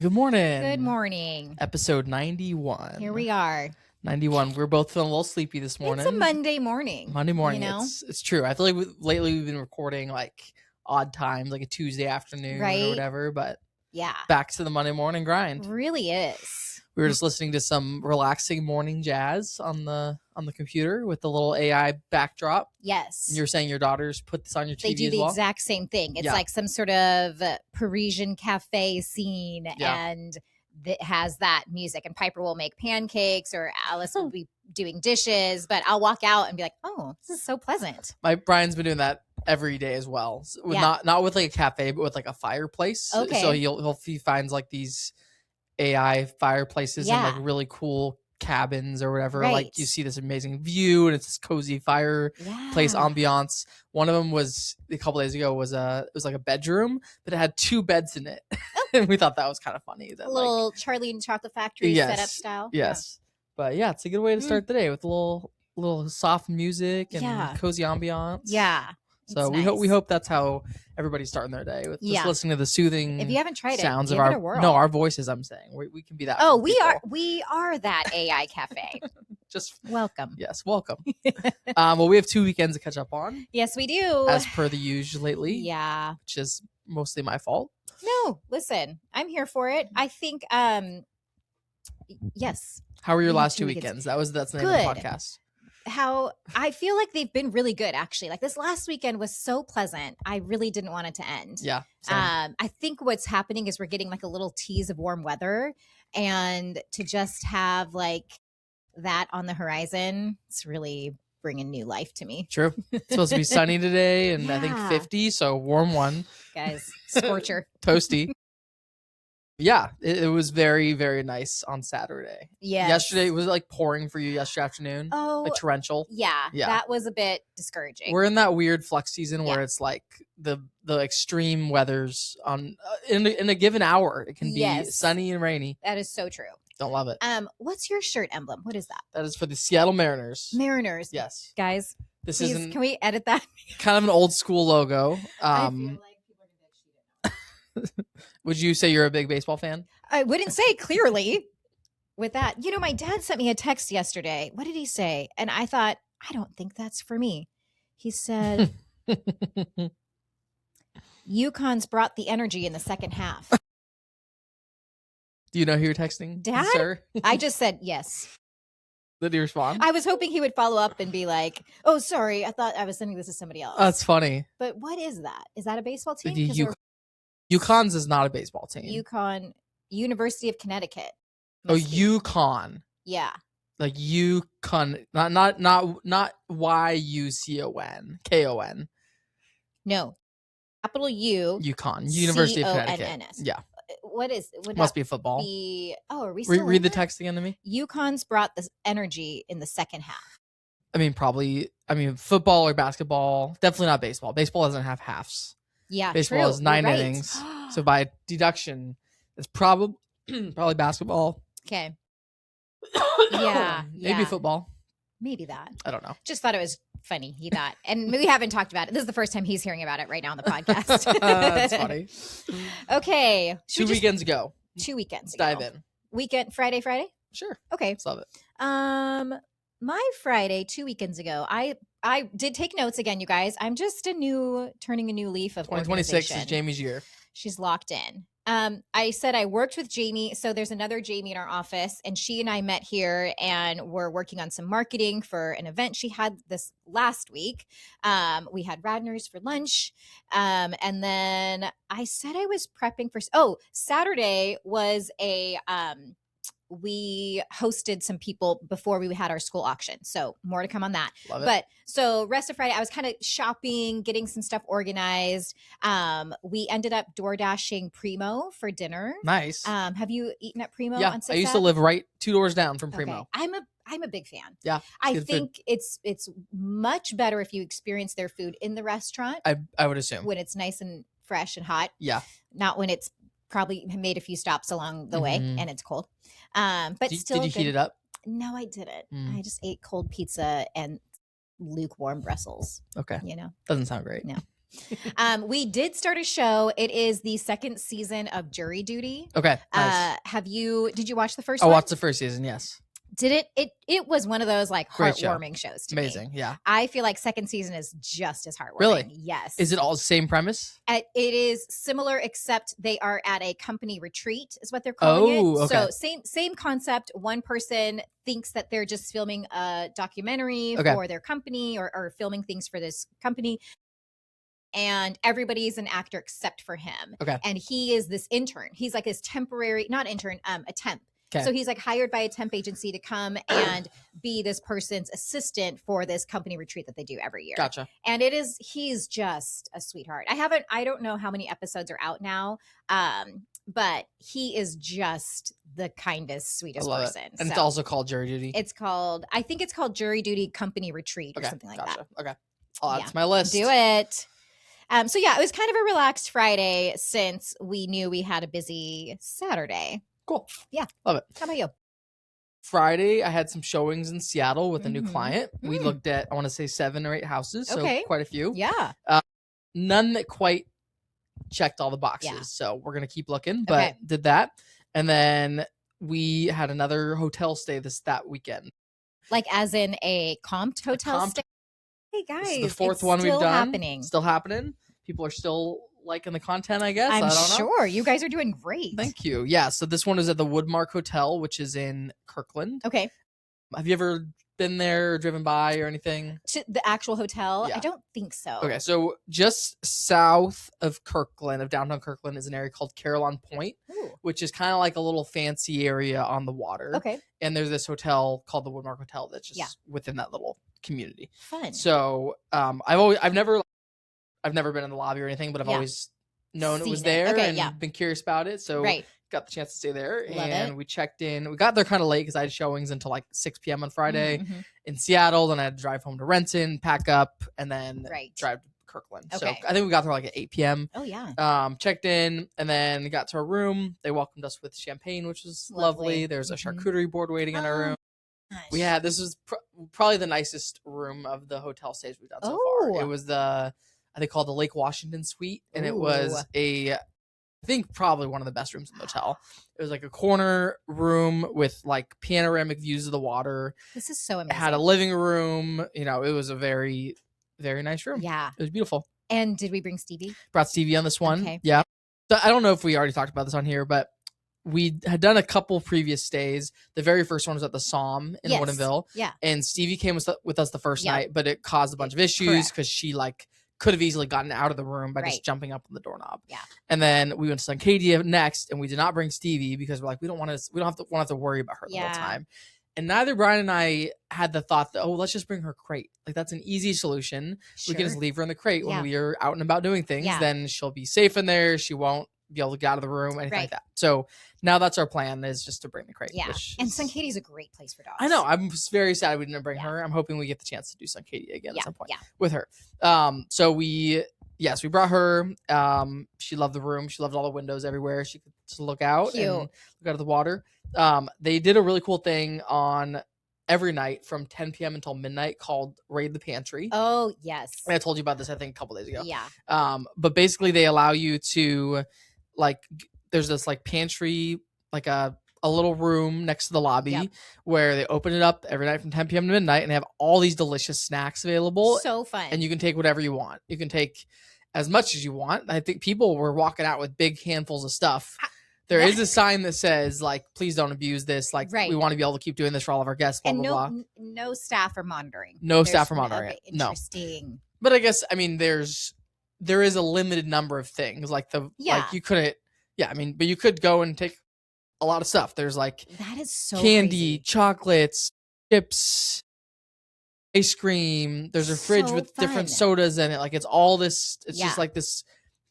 Good morning. Good morning. Episode 91. Here we are. 91. We're both feeling a little sleepy this morning. It's a Monday morning. Monday morning. You know? It's true. I feel like lately we've been recording like odd times, like a Tuesday afternoon Right? or whatever. But yeah, back to the Monday morning grind. Really is. We were just listening to some relaxing morning jazz on the computer with the little AI backdrop. Yes. And you're saying your daughters put this on your TV They do as the well? exact same thing. It's Yeah. like some sort of Parisian cafe scene, Yeah. and it has that music. And Piper will make pancakes, or Alice will be doing dishes. But I'll walk out and be like, "Oh, this is so pleasant." Brian's been doing that every day as well. So Yeah. Not with like a cafe, but with like a fireplace. Okay. So he finds like these AI fireplaces in like Yeah. really cool cabins or whatever. Right. Like you see this amazing view and it's this cozy fireplace Yeah. ambiance. One of them was a couple days ago was it was like a bedroom, but it had two beds in it. And we thought that was kind of funny. That A little Charlie and the Chocolate Factory Yes. setup style. Yes. But yeah, it's a good way to start the day with a little soft music and Yeah. cozy ambiance. Yeah. So It's we nice. hope that's how everybody's starting their day, with just Yeah. listening to the soothing If you haven't tried it, sounds give of it a whirl. our voices. I'm saying we can be that. Oh, for we people. are that AI cafe. Just Welcome. yes, welcome. Well, we have 2 weekends to catch up on, Yes, we do. as per the usual lately. Yeah. Which is mostly my fault. No, listen, I'm here for it. I think yes. How were your We have last 2 2 weekends. weekends? That's the name of Good. the podcast. How I feel like they've been really good, actually. Like this last weekend was so pleasant. I really didn't want it to end. Yeah. same. I think what's happening is we're getting like a little tease of warm weather, and to just have like that on the horizon, it's really bringing new life to me. True. It's supposed to be sunny today, and I think Yeah. 50, so warm one, Guys, scorcher. toasty. Yeah, it was very, very nice on Saturday. Yeah. Yesterday, was it like pouring for you yesterday afternoon? Oh, Like torrential? yeah. Yeah. That was a bit discouraging. We're in that weird flux season where Yeah. it's like the extreme weathers on in a given hour. It can be Yes. sunny and rainy. That is so true. Don't love it. What's your shirt emblem? What is that? That is for the Seattle Mariners. Mariners. Yes. Guys, This please, isn't can we edit that? kind of an old school logo. I feel like people are gonna be like, she didn't know. Would you say you're a big baseball fan? I wouldn't say clearly with that. You know, my dad sent me a text yesterday. What did he say? And I thought, I don't think that's for me. He said, UConn's brought the energy in the second half. Do you know who you're texting, Dad? sir? I just said yes. Did he respond? I was hoping he would follow up and be like, oh, sorry. I thought I was sending this to somebody else. That's funny. But what is that? Is that a baseball team? The 'Cause they're UConn's is not a baseball team. UConn, University of Connecticut. Oh, Must be. UConn. Yeah. Like UConn, not YUCON, KON. No. Capital U. UConn, University of Connecticut. CONNS. Yeah, What is would must that be football. are we still Read in the that? text again to me. UConn's brought this energy in the second half. I mean, probably. I mean, football or basketball. Definitely not baseball. Baseball doesn't have halves. Yeah. Baseball true. is 9 You're right. innings. So by deduction, it's probably basketball. Okay. Yeah, Maybe yeah. football. Maybe that. I don't know. Just thought it was funny. He thought. And we haven't talked about it. This is the first time he's hearing about it right now on the podcast. That's funny. Okay. Should 2 we just- weekends ago. 2 weekends. Let's dive ago. in. Weekend Friday. Sure. Okay. Let's love it. My Friday 2 weekends ago, I did take notes again, you guys. I'm just turning a new leaf of 2026 is organization. Jamie's year. She's locked in. I said I worked with Jamie. So there's another Jamie in our office, and she and I met here and we're working on some marketing for an event she had this last week. We had Radners for lunch. And then I said I was prepping for, Saturday was we hosted some people before we had our school auction. So more to come on that. Love it. But so rest of Friday, I was kind of shopping, getting some stuff organized. We ended up door dashing Primo for dinner. Nice. Have you eaten at Primo? Yeah, on I used to Sixth live right 2 doors down from Ave? Primo. Okay. I'm a big fan. Yeah, I good food. think it's much better if you experience their food in the restaurant I would assume. when it's nice and fresh and hot. Yeah. Not when it's probably made a few stops along the way Mhm. and it's cold. But still, Did you heat it up? No, I didn't. Mm. I just ate cold pizza and lukewarm Brussels. Okay. You know, Doesn't sound great. No. We did start a show. It is the second season of Jury Duty. Okay, nice. Did you watch the first I one? watched the first season, yes. Did it was one of those like Great show. heartwarming shows to me. Amazing, yeah. I feel like second season is just as heartwarming. Really? Yes. Is it all the same premise? It is similar, except they are at a company retreat, is what they're calling it. Okay. So same concept. One person thinks that they're just filming a documentary Okay. for their company or filming things for this company. And everybody's an actor except for him. Okay. And he is this intern. He's like his temporary, not intern, a temp. Okay. So he's like hired by a temp agency to come and be this person's assistant for this company retreat that they do every year. Gotcha. And he's just a sweetheart. I don't know how many episodes are out now. But he is just the kindest, sweetest person. And it's also called Jury Duty. I think it's called Jury Duty Company Retreat or something like that. Okay. I'll add it to my list. Do it. So yeah, it was kind of a relaxed Friday since we knew we had a busy Saturday. Cool. Yeah. Love it. How about you? Friday, I had some showings in Seattle with a new client. We looked at, I want to say 7 or 8 houses. So quite a few. Yeah. None that quite checked all the boxes. Yeah. So we're going to keep looking, but did that. And then we had another hotel stay that weekend. Like as in a comped hotel stay? Hey guys, this is the 4th one we've done. Happening. Still happening. People are still liking the content, I guess. I'm I don't know. sure. You guys are doing great. Thank you. Yeah. So this one is at the Woodmark Hotel, which is in Kirkland. Okay. Have you ever been there or driven by or anything? To the actual hotel? Yeah. I don't think so. Okay. So just south of Kirkland, of downtown Kirkland, is an area called Carillon Point, which is kind of like a little fancy area on the water. Okay. And there's this hotel called the Woodmark Hotel that's just within that little community. Fun. So I've never been in the lobby or anything, but I've always known it was there and been curious about it. So got the chance to stay there. And we checked in. We got there kind of late because I had showings until like 6 p.m. on Friday in Seattle. Then I had to drive home to Renton, pack up, and then drive to Kirkland. So I think we got there like at 8 p.m. Oh, yeah. Checked in and then got to our room. They welcomed us with champagne, which was lovely. There's a charcuterie board waiting in our room. Gosh. This was probably the nicest room of the hotel stays we've done so far. It was they called the Lake Washington Suite, and it was I think probably one of the best rooms in the hotel. It was like a corner room with like panoramic views of the water. This is so amazing. It had a living room. It was a very, very nice room. Yeah. It was beautiful. And did we bring Stevie? Brought Stevie on this one. Okay. Yeah. So I don't know if we already talked about this on here, but we had done a couple previous stays. The very first one was at the Somme in Woodinville. Yeah. And Stevie came with us the first night, but it caused a bunch of issues because she could have easily gotten out of the room by just jumping up on the doorknob. Yeah. And then we went to Suncadia next, and we did not bring Stevie because we're like, we don't have to worry about her the whole time. And neither Brian and I had the thought that, let's just bring her crate. Like that's an easy solution. Sure. We can just leave her in the crate when we are out and about doing things. Then she'll be safe in there. She won't be able to get out of the room, anything like that. So now that's our plan, is just to bring the crate. Yeah. And Suncadia's a great place for dogs. I know. I'm very sad we didn't bring her. I'm hoping we get the chance to do Suncadia again at some point with her. So we brought her. She loved the room. She loved all the windows everywhere. She could just look out and look out at the water. They did a really cool thing on every night from 10 p.m. until midnight called Raid the Pantry. Oh, yes. And I told you about this, I think, a couple days ago. Yeah. But basically they allow you to there's this pantry, like a little room next to the lobby where they open it up every night from 10 p.m. to midnight, and they have all these delicious snacks available. So fun. And you can take whatever you want. You can take as much as you want. I think people were walking out with big handfuls of stuff. There is a sign that says, please don't abuse this. We want to be able to keep doing this for all of our guests, blah, and blah, blah. No staff are monitoring. Staff are monitoring it. Interesting. No. But I guess, there is a limited number of things. You couldn't, but you could go and take a lot of stuff. There's that is so candy, crazy. Chocolates, chips, ice cream. There's a fridge with different sodas in it. It's all this, it's just this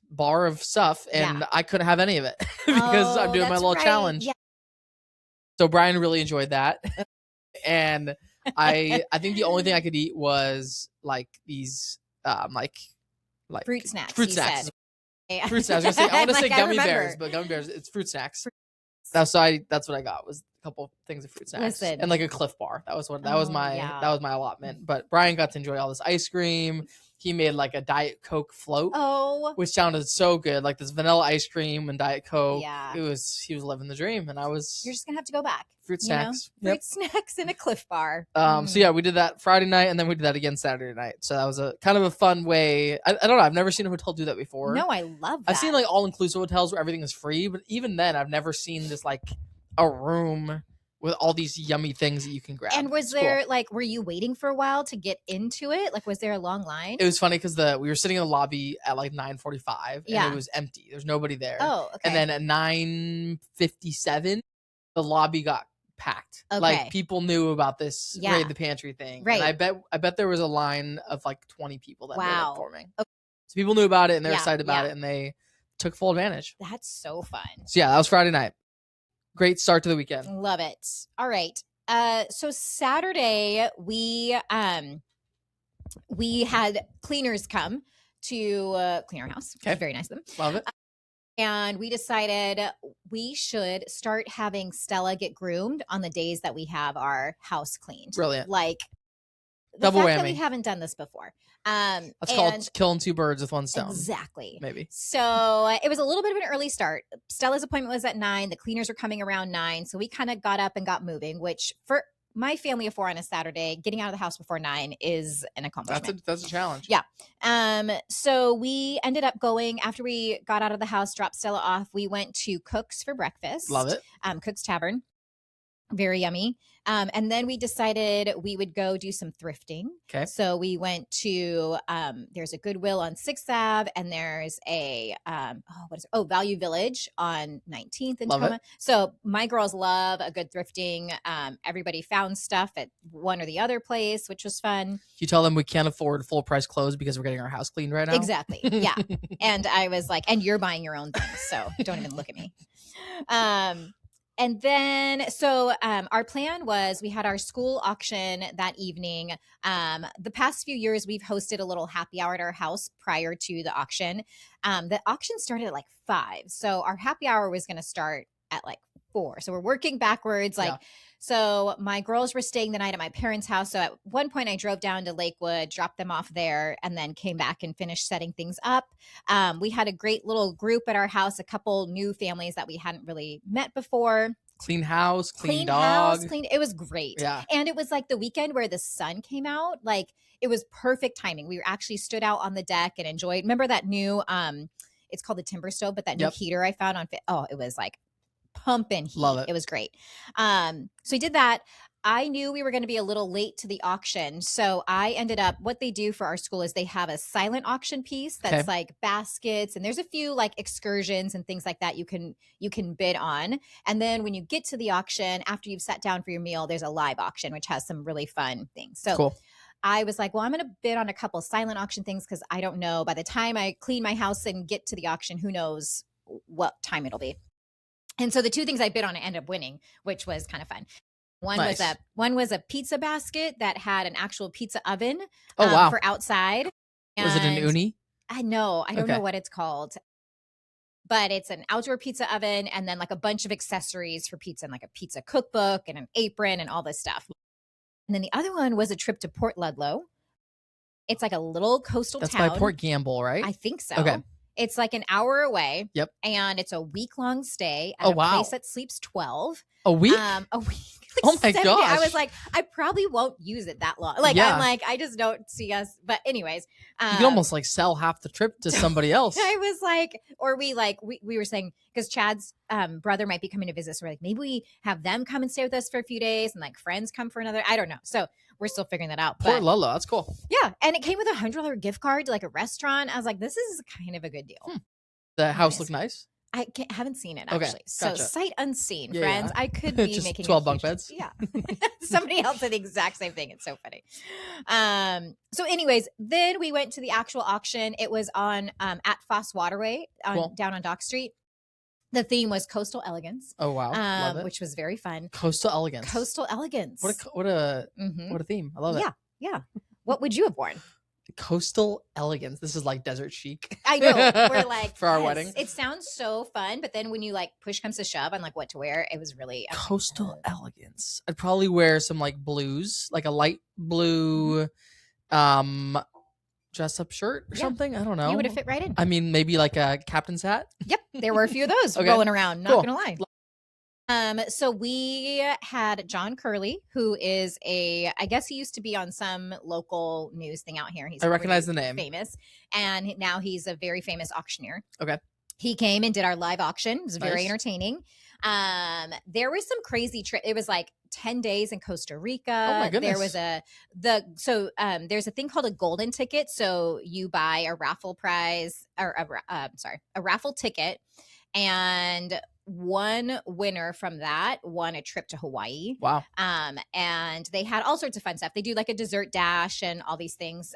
bar of stuff, and I couldn't have any of it because I'm doing my little challenge. Yeah. So Brian really enjoyed that. And I think the only thing I could eat was these fruit snacks. Fruit snacks. Fruit snacks. I want to say gummy bears, but gummy bears, it's fruit snacks. That's what I got, was a couple things of fruit snacks. And a Cliff Bar. That was my allotment. But Brian got to enjoy all this ice cream. he made like a Diet Coke float. Oh, which sounded so good, like this vanilla ice cream and Diet Coke. Yeah, he was living the dream, and I was. You're just gonna have to go back. Fruit snacks, fruit snacks and a Cliff Bar. So yeah, we did that Friday night, and then we did that again Saturday night. So that was a kind of a fun way. I don't know. I've never seen a hotel do that before. No, I love that. I've seen like all inclusive hotels where everything is free, but even then, I've never seen this like a room with all these yummy things that you can grab. And was there like, were you waiting for a while to get into it? Like, was there a long line? It was funny because we were sitting in the lobby at like 9:45, and it was empty. There's nobody there. Oh, okay. And then at 9:57, the lobby got packed. Okay. Like people knew about this raid the pantry thing. Right. And I bet there was a line of like 20 people that ended up forming. Okay. So people knew about it, and they're excited about it, and they took full advantage. That's so fun. So yeah, that was Friday night. Great start to the weekend. Love it. All right. So Saturday we had cleaners come to clean our house. Okay. Very nice of them. Love it. And we decided we should start having Stella get groomed on the days that we have our house cleaned. Brilliant. Like double whammy. That we haven't done this before. That's called killing two birds with one stone. Exactly. Maybe. So it was a little bit of an early start. Stella's appointment was at 9. The cleaners were coming around 9. So we kind of got up and got moving, which for my family of 4 on a Saturday, getting out of the house before 9 is an accomplishment. That's a challenge. Yeah. So we ended up going after we got out of the house, dropped Stella off. We went to Cook's for breakfast. Love it. Cook's Tavern. Very yummy. And then we decided we would go do some thrifting. Okay. So we went to there's a Goodwill on 6th Ave, and there's a Value Village on 19th in Tacoma. So my girls love a good thrifting. Everybody found stuff at one or the other place, which was fun. You tell them we can't afford full price clothes because we're getting our house cleaned right now. Exactly. Yeah. And I was like, and you're buying your own things, so don't even look at me. And then, our plan was we had our school auction that evening. The past few years, we've hosted a little happy hour at our house prior to the auction. The auction started at like 5. So our happy hour was going to start at like 4. So we're working backwards. So my girls were staying the night at my parents' house. So at one point I drove down to Lakewood, dropped them off there, and then came back and finished setting things up. We had a great little group at our house, a couple new families that we hadn't really met before. Clean house, clean dog. It was great. Yeah. And it was like the weekend where the sun came out. Like it was perfect timing. We actually stood out on the deck and enjoyed. Remember that new, it's called the timber stove, but that new heater I found on it was like pumping heat. Love it. It was great. So we did that. I knew we were going to be a little late to the auction. So I ended up, what they do for our school is they have a silent auction piece that's like baskets, and there's a few like excursions and things like that you can bid on. And then when you get to the auction, after you've sat down for your meal, there's a live auction, which has some really fun things. So cool. I was like, well, I'm going to bid on a couple silent auction things because I don't know. By the time I clean my house and get to the auction, who knows what time it'll be. And so the two things I bid on, I ended up winning, which was kind of fun. One was a pizza basket that had an actual pizza oven for outside. Was it an uni? I know. I don't know what it's called. But it's an outdoor pizza oven and then like a bunch of accessories for pizza and like a pizza cookbook and an apron and all this stuff. And then the other one was a trip to Port Ludlow. It's like a little coastal town. That's by Port Gamble, right? I think so. Okay. It's like an hour away. Yep. And it's a week-long stay at a place that sleeps 12. A week? A week. Like oh my gosh. I was like, I probably won't use it that long. Like, I'm like, I just don't see us. But anyways. You can almost like sell half the trip to somebody else. I was like, or we were saying, because Chad's brother might be coming to visit. So we're like, maybe we have them come and stay with us for a few days and like friends come for another. I don't know. So we're still figuring that out. Port Ludlow. That's cool. Yeah. And it came with a $100 gift card to like a restaurant. I was like, this is kind of a good deal. The house looked nice? I haven't seen it actually. Okay, so sight unseen, friends. I could be just making 12 bunk beds. Yeah. Somebody else said the exact same thing. It's so funny. So anyways, then we went to the actual auction. It was on at Foss Waterway down on Dock Street. The theme was coastal elegance. Oh wow. Love it. Which was very fun. Coastal elegance. Coastal elegance. What a theme. I love it. Yeah. What would you have worn? Coastal elegance. This is like desert chic. I know. We're like for our wedding. It sounds so fun, but then when you like push comes to shove on like what to wear, it was really coastal elegance. I'd probably wear some like blues, like a light blue dress up shirt or something. I don't know. You would have fit right in. I mean, maybe like a captain's hat. Yep. There were a few of those rolling around. Not going to lie. So we had John Curley, who is I guess he used to be on some local news thing out here. I recognize the name. Famous. And now he's a very famous auctioneer. Okay. He came and did our live auction. It was very entertaining. There was some crazy it was like 10 days in Costa Rica. Oh my goodness. There was there's a thing called a golden ticket. So you buy a raffle prize or a raffle ticket, and one winner from that won a trip to Hawaii. Wow. And they had all sorts of fun stuff. They do like a dessert dash and all these things.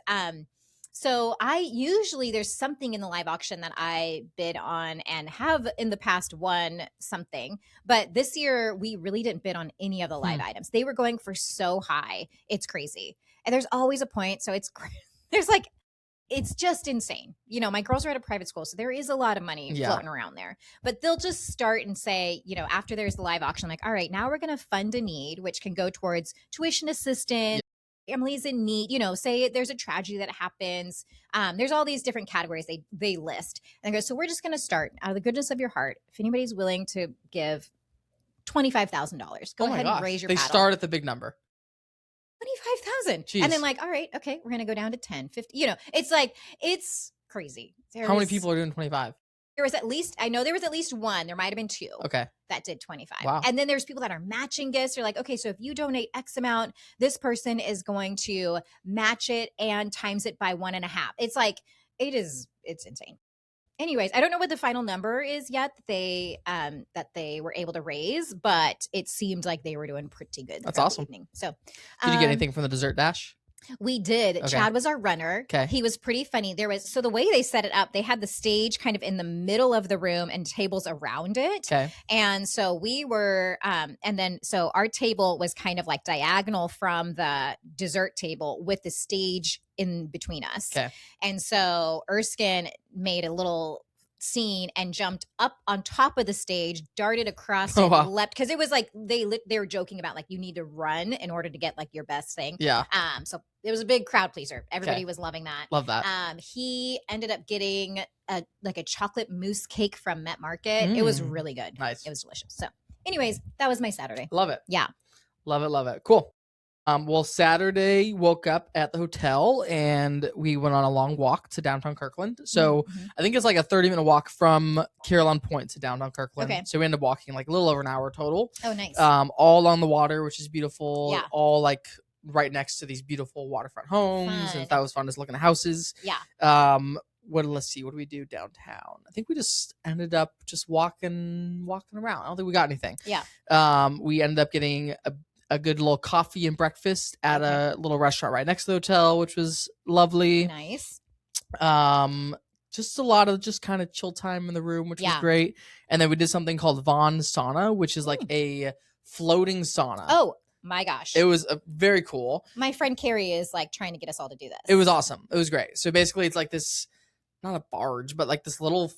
So there's something in the live auction that I bid on and have in the past won something. But this year we really didn't bid on any of the live items. They were going for so high. It's crazy. And there's always a point. So it's just insane. You know, my girls are at a private school, so there is a lot of money floating around there. But they'll just start and say, you know, after there's the live auction, like, all right, now we're going to fund a need, which can go towards tuition assistance. Families in need, you know, say there's a tragedy that happens. There's all these different categories they list. And they go, so we're just going to start out of the goodness of your heart. If anybody's willing to give $25,000, go ahead and raise your paddle. They start at the big number. 25,000. And then like, all right, okay, we're going to go down to 10, 50. You know, it's crazy. How many people are doing 25? I know there was at least one. There might've been two. Okay. That did 25. Wow. And then there's people that are matching gifts. They're like, okay, so if you donate X amount, this person is going to match it and times it by 1.5. It's like, it's insane. Anyways, I don't know what the final number is yet that they were able to raise, but it seemed like they were doing pretty good. That's awesome. Evening. So, did you get anything from the dessert dash? We did. Okay. Chad was our runner. Okay. He was pretty funny. So the way they set it up, they had the stage kind of in the middle of the room and tables around it. Okay. And so we were, so our table was kind of like diagonal from the dessert table with the stage in between us. Okay. And so Erskine made a little scene and jumped up on top of the stage, darted across and leapt, because it was like they were joking about like you need to run in order to get like your best thing. Yeah. So it was a big crowd pleaser. Everybody was loving that. Love that. He ended up getting a chocolate mousse cake from Met Market. It was really good. Nice. It was delicious. So anyways, that was my Saturday. Love it. Yeah. Love it. Cool. Well, Saturday woke up at the hotel and we went on a long walk to downtown Kirkland. So I think it's like a 30-minute walk from Caroline Point to downtown Kirkland. Okay. So we ended up walking like a little over an hour total. Oh, nice. All along the water, which is beautiful. Yeah. All like right next to these beautiful waterfront homes. Fun. And that was fun, just looking at houses. Yeah. Let's see, what did we do downtown? I think we just ended up just walking around. I don't think we got anything. Yeah. We ended up getting a good little coffee and breakfast at a little restaurant right next to the hotel, which was lovely. Nice. Just a lot of just kind of chill time in the room, which was great. And then we did something called Vaughn Sauna, which is like a floating sauna. Oh my gosh. It was very cool. My friend Carrie is like trying to get us all to do this. It was awesome. It was great. So basically it's like this, not a barge, but like this little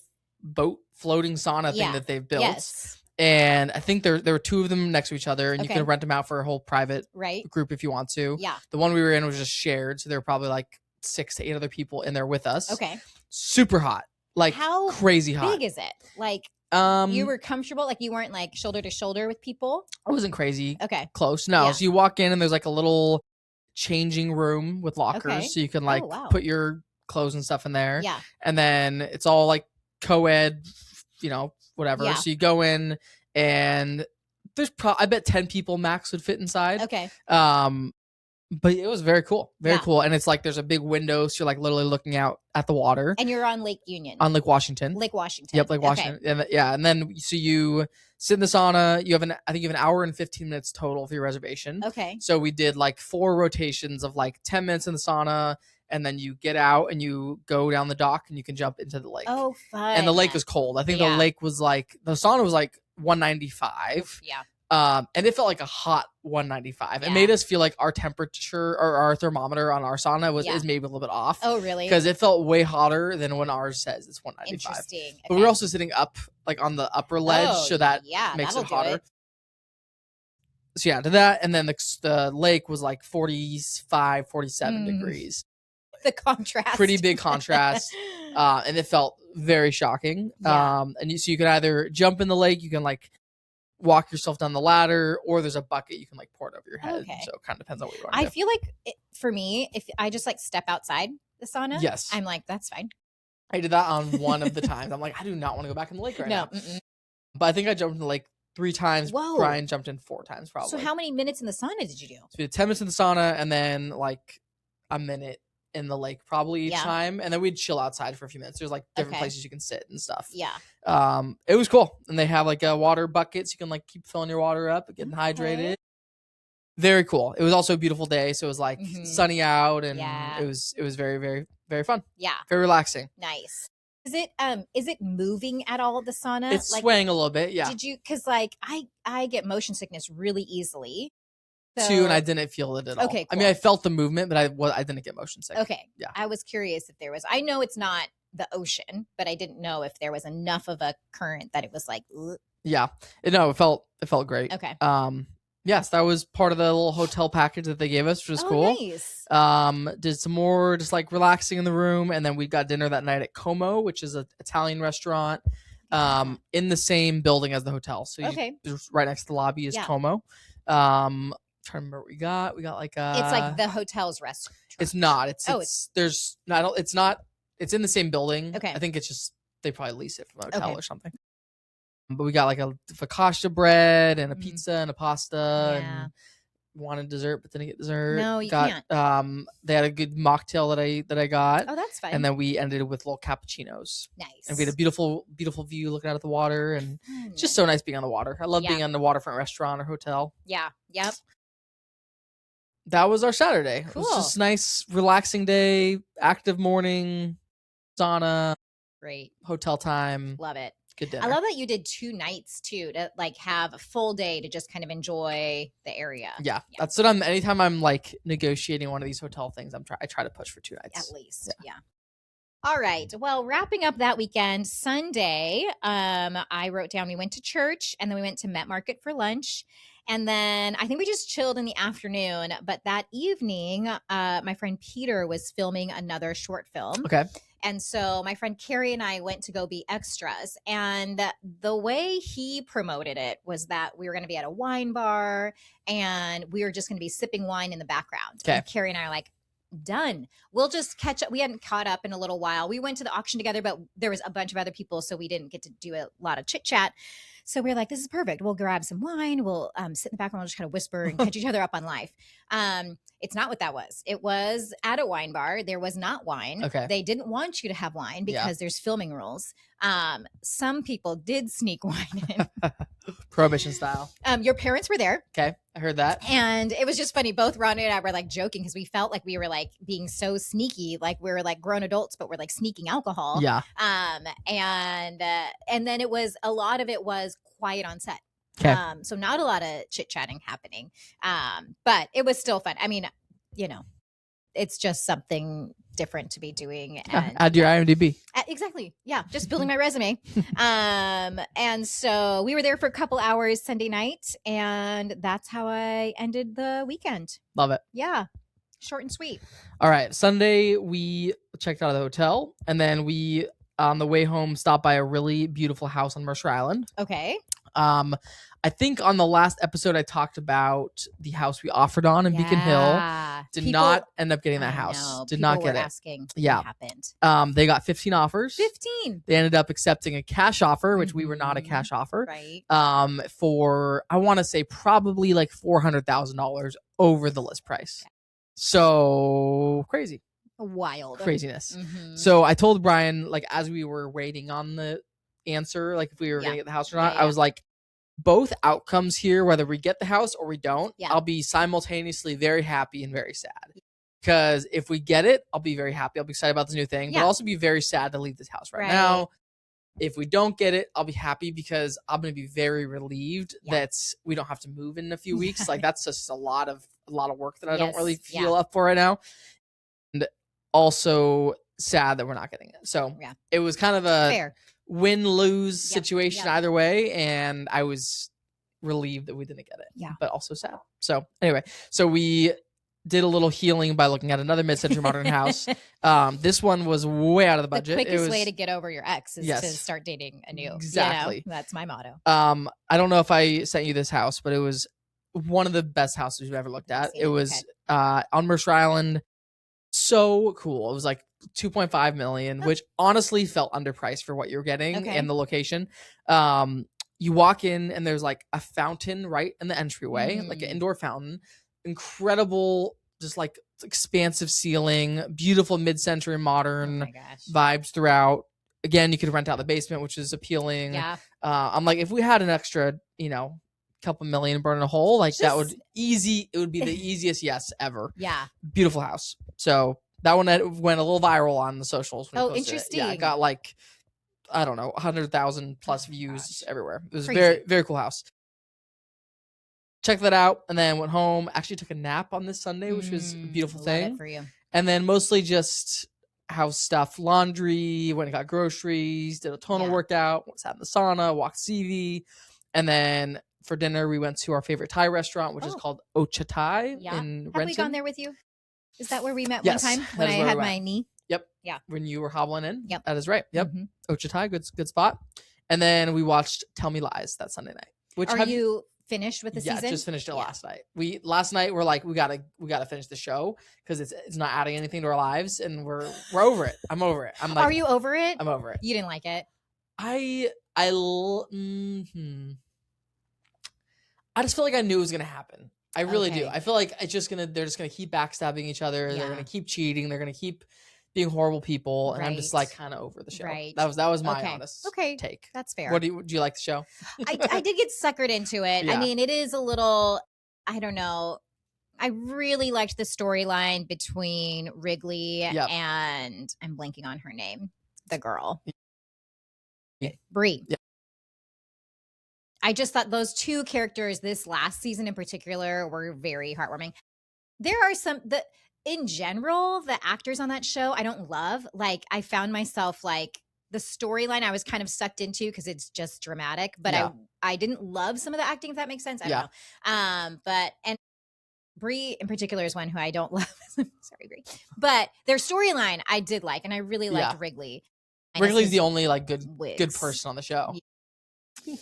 boat floating sauna thing that they've built. Yes. And I think there were two of them next to each other, and you can rent them out for a whole private group if you want to. Yeah. The one we were in was just shared, so there were probably like 6 to 8 other people in there with us. Okay. Super hot, like how crazy hot. How big is it? Like, you were comfortable, like you weren't like shoulder to shoulder with people. I wasn't crazy. Okay. Close. No. Yeah. So you walk in, and there's like a little changing room with lockers, so you can like put your clothes and stuff in there. Yeah. And then it's all like co-ed, you know, whatever. Yeah. So you go in and there's I bet 10 people max would fit inside. Okay. But it was very cool. Very cool. And it's like there's a big window, so you're like literally looking out at the water. And you're on Lake Union. On Lake Washington. Lake Washington. Yep, Lake Washington. And and then so you sit in the sauna, you have I think you have an hour and 15 minutes total for your reservation. Okay. So we did like 4 rotations of like 10 minutes in the sauna. And then you get out and you go down the dock and you can jump into the lake. Oh, fun. And the lake was cold. I think the lake was like, the sauna was like 195. Yeah. And it felt like a hot 195. It made us feel like our temperature or our thermometer on our sauna is maybe a little bit off. Oh, really? Because it felt way hotter than when ours says it's 195. Interesting. Okay. But we're also sitting up like on the upper ledge, so that makes it hotter. So did that. And then the lake was like 45, 47 degrees. the contrast. Pretty big contrast. And it felt very shocking. Yeah. So you can either jump in the lake, you can like walk yourself down the ladder, or there's a bucket you can like pour it over your head. Okay. So it kind of depends on what you want I to do. feel like for me, if I just like step outside the sauna, yes, I'm like, that's fine. I did that on one of the times. I'm like, I do not want to go back in the lake right now. But I think I jumped in the lake 3 times. Whoa. Brian jumped in 4 times probably. So how many minutes in the sauna did you do? So we did 10 minutes in the sauna and then like a minute in the lake probably each time. And then we'd chill outside for a few minutes. There's like different places you can sit and stuff. Yeah. It was cool. And they have like a water bucket so you can like keep filling your water up and getting hydrated. Very cool. It was also a beautiful day. So it was like sunny out and it was very, very, very fun. Yeah. Very relaxing. Nice. Is it moving at all, the sauna? It's like, swaying a little bit, yeah. Did you, because like I get motion sickness really easily. So, too, and I didn't feel it at all. Okay, cool. I mean, I felt the movement, but I didn't get motion sick. Okay. Yeah. I was curious if there was, I know it's not the ocean, but I didn't know if there was enough of a current that it was like, ugh. Yeah. No, it felt great. Okay. Yes, that was part of the little hotel package that they gave us, which was cool. Nice. Did some more just like relaxing in the room, and then we got dinner that night at Como, which is an Italian restaurant in the same building as the hotel. So right next to the lobby is Como. Trying to remember what we got. We got like it's like the hotel's restaurant. It's not. It's in the same building. Okay. I think it's just they probably lease it from a hotel or something. But we got like a focaccia bread and a pizza and a pasta and wanted dessert but didn't get dessert. No, you can't. They had a good mocktail that I got. Oh, that's fine. And then we ended with little cappuccinos. Nice. And we had a beautiful, beautiful view looking out at the water, and it's just so nice being on the water. I love being on the waterfront restaurant or hotel. Yeah. Yep. That was our Saturday. Cool. It was just a nice, relaxing day, active morning, sauna. Great. Hotel time. Love it. Good dinner. I love that you did 2 nights too, to like have a full day to just kind of enjoy the area. Yeah. That's what anytime I'm like negotiating one of these hotel things, I try to push for 2 nights. At least. Yeah. All right. Well, wrapping up that weekend, Sunday, I wrote down, we went to church and then we went to Met Market for lunch. And then I think we just chilled in the afternoon. But that evening, my friend Peter was filming another short film. Okay. And so my friend Carrie and I went to go be extras. And the way he promoted it was that we were going to be at a wine bar and we were just going to be sipping wine in the background. Okay. And Carrie and I are like, done. We'll just catch up. We hadn't caught up in a little while. We went to the auction together, but there was a bunch of other people, so we didn't get to do a lot of chit chat. So we were like, this is perfect. We'll grab some wine. We'll sit in the background. We'll just kind of whisper and catch each other up on life. It's not what that was. It was at a wine bar. There was not wine. Okay. They didn't want you to have wine because there's filming rules. Some people did sneak wine in. Prohibition style. Your parents were there. Okay. I heard that. And it was just funny. Both Ron and I were like joking because we felt like we were like being so sneaky, like we were like grown adults, but we're like sneaking alcohol. Yeah. And then it was, a lot of it was quiet on set. Okay. So not a lot of chit chatting happening. But it was still fun. I mean, it's just something different to be doing. And add your IMDb. Exactly. Yeah. Just building my resume. And so we were there for a couple hours Sunday night, and that's how I ended the weekend. Love it. Yeah. Short and sweet. All right. Sunday, we checked out of the hotel, and then we, on the way home, stopped by a really beautiful house on Mercer Island. Okay. I think on the last episode I talked about the house we offered on in Beacon Hill. Did not end up getting that house. Did not get it. Asking what happened. They got 15 offers. 15. They ended up accepting a cash offer, which we were not a cash offer. Right. For I want to say probably like $400,000 over the list price. Okay. So crazy. Wild. Craziness. Mm-hmm. So I told Brian, like, as we were waiting on the answer, like if we were gonna get the house or not, I was like, both outcomes here, whether we get the house or we don't, I'll be simultaneously very happy and very sad. Because if we get it, I'll be very happy. I'll be excited about this new thing, but I'll also be very sad to leave this house right now. If we don't get it, I'll be happy because I'm going to be very relieved that we don't have to move in a few weeks. Like that's just a lot of work that I don't really feel up for right now. And also sad that we're not getting it. So it was kind of a win-lose situation either way, and I was relieved that we didn't get it, but also sad. So anyway, so we did a little healing by looking at another mid-century modern house. This one was way out of the budget. The quickest way to get over your ex is to start dating anew. Exactly. That's my motto. I don't know if I sent you this house, but it was one of the best houses we've ever looked at. It was on Mercer Island. So cool. It was like 2.5 million, which honestly felt underpriced for what you're getting and the location. You walk in and there's like a fountain right in the entryway, like an indoor fountain. Incredible, just like expansive ceiling, beautiful mid-century modern vibes throughout. Again, you could rent out the basement, which is appealing. Yeah. I'm like, if we had an extra, couple million burn in a hole, like that would it would be the easiest yes ever. Yeah. Beautiful house. So that one went a little viral on the socials. Oh, interesting. Yeah, it got like, I don't know, 100,000 plus views everywhere. It was a very, very cool house. Check that out, and then went home. Actually took a nap on this Sunday, which was a beautiful thing. It for you. And then mostly just house stuff, laundry, went and got groceries, did a tonal workout, sat in the sauna, walked CV, and then for dinner we went to our favorite Thai restaurant, which is called Ocha Thai in Renton. Have we gone there with you? Is that where we met one time when I had my knee? Yep. Yeah. When you were hobbling in. Yep. That is right. Yep. Ocha Thai, good spot. And then we watched Tell Me Lies that Sunday night. Which you finished with the season? Yeah, just finished it last night. Last night we're like, we gotta finish the show because it's not adding anything to our lives, and we're over it. I'm over it. I'm like, are you over it? I'm over it. You didn't like it? I just feel like I knew it was gonna happen. I really do. I feel like they're just gonna keep backstabbing each other. Yeah. They're gonna keep cheating. They're gonna keep being horrible people, and I'm just like kind of over the show. Right. That was my honest take. That's fair. Do you like the show? I did get suckered into it. Yeah. I mean, it is a little, I don't know. I really liked the storyline between Wrigley and I'm blanking on her name, the girl, Bree. Yep. I just thought those two characters this last season in particular were very heartwarming. There are in general, the actors on that show, I don't love. Like, I found myself like the storyline I was kind of sucked into because it's just dramatic, but I didn't love some of the acting, if that makes sense. I don't know. And Bree in particular is one who I don't love. Sorry, Bree. But their storyline I did like, and I really liked Wrigley. Wrigley's the only like good person on the show. You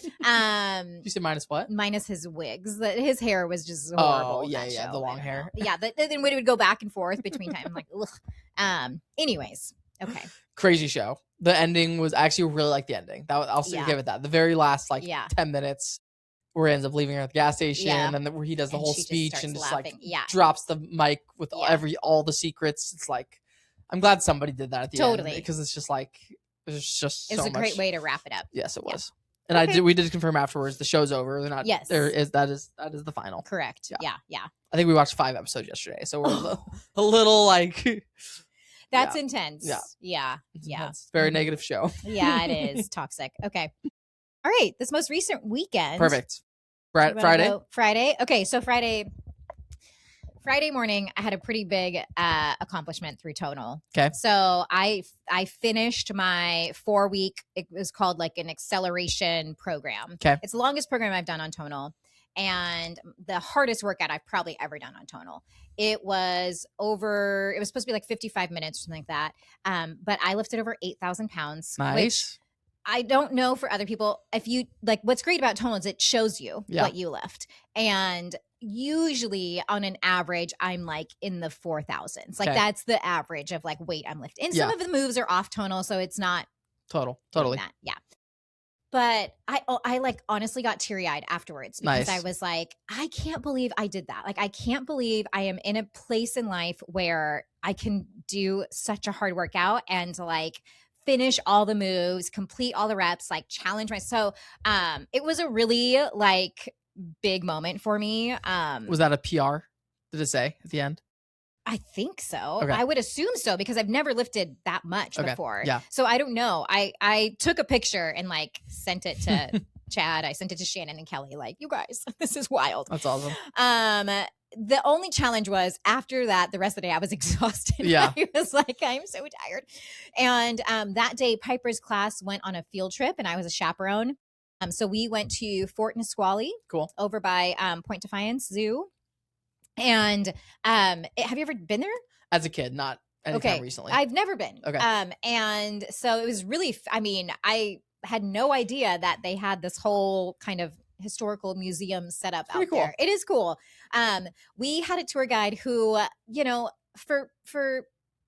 say minus what? Minus his wigs. His hair was just horrible. Oh yeah, the long hair. Yeah, then when it would go back and forth between time, I'm like, ugh. Anyways, okay. Crazy show. The ending was actually really like the ending. I'll give it that. The very last 10 minutes, where he ends up leaving her at the gas station, and then where he does the whole speech and just like drops the mic with all the secrets. It's like, I'm glad somebody did that at the end because it's just like it's a great way to wrap it up. Yes, it was. And we did confirm afterwards the show's over. They're not. Yes, that is the final. Correct. Yeah. I think we watched 5 episodes yesterday, so we're a little like. That's intense. Yeah. It's a very negative show. Yeah, it is toxic. Okay. All right. This most recent weekend. Perfect. Friday. Friday. Okay, so Friday morning, I had a pretty big accomplishment through Tonal. Okay. So I finished my 4-week, it was called like an acceleration program. Okay. It's the longest program I've done on Tonal and the hardest workout I've probably ever done on Tonal. It was supposed to be like 55 minutes or something like that. But I lifted over 8,000 pounds. Nice. I don't know for other people. If you like, what's great about Tonal is it shows you what you lift. And usually on an average, I'm like in the 4,000s. Like that's the average of like weight I'm lifting. And some of the moves are off Tonal, so it's not totally. That. Yeah. But I like honestly got teary-eyed afterwards because I was like, I can't believe I did that. Like, I can't believe I am in a place in life where I can do such a hard workout and like finish all the moves, complete all the reps, like challenge myself. So it was a really like big moment for me. Was that a PR? Did it say at the end? I think so. Okay. I would assume so because I've never lifted that much before. Yeah. So I don't know. I took a picture and like sent it to Chad. I sent it to Shannon and Kelly. Like, you guys, this is wild. That's awesome. The only challenge was after that, the rest of the day I was exhausted. Yeah. I was like, I'm so tired. And that day Piper's class went on a field trip and I was a chaperone. So we went to Fort Nisqually. Cool. Over by Point Defiance Zoo. And have you ever been there? As a kid, not anytime recently. I've never been. Okay. And so it was really, I mean, I had no idea that they had this whole kind of historical museum set up out there. It is cool. We had a tour guide who, you know, for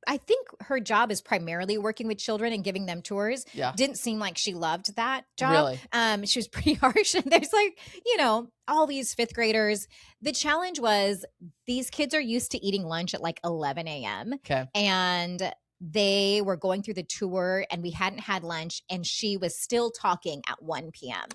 I think her job is primarily working with children and giving them tours. Yeah. Didn't seem like she loved that job. Really? She was pretty harsh. And there's like, you know, all these fifth graders. The challenge was these kids are used to eating lunch at like 11 a.m. Okay. And they were going through the tour and we hadn't had lunch and she was still talking at 1 p.m.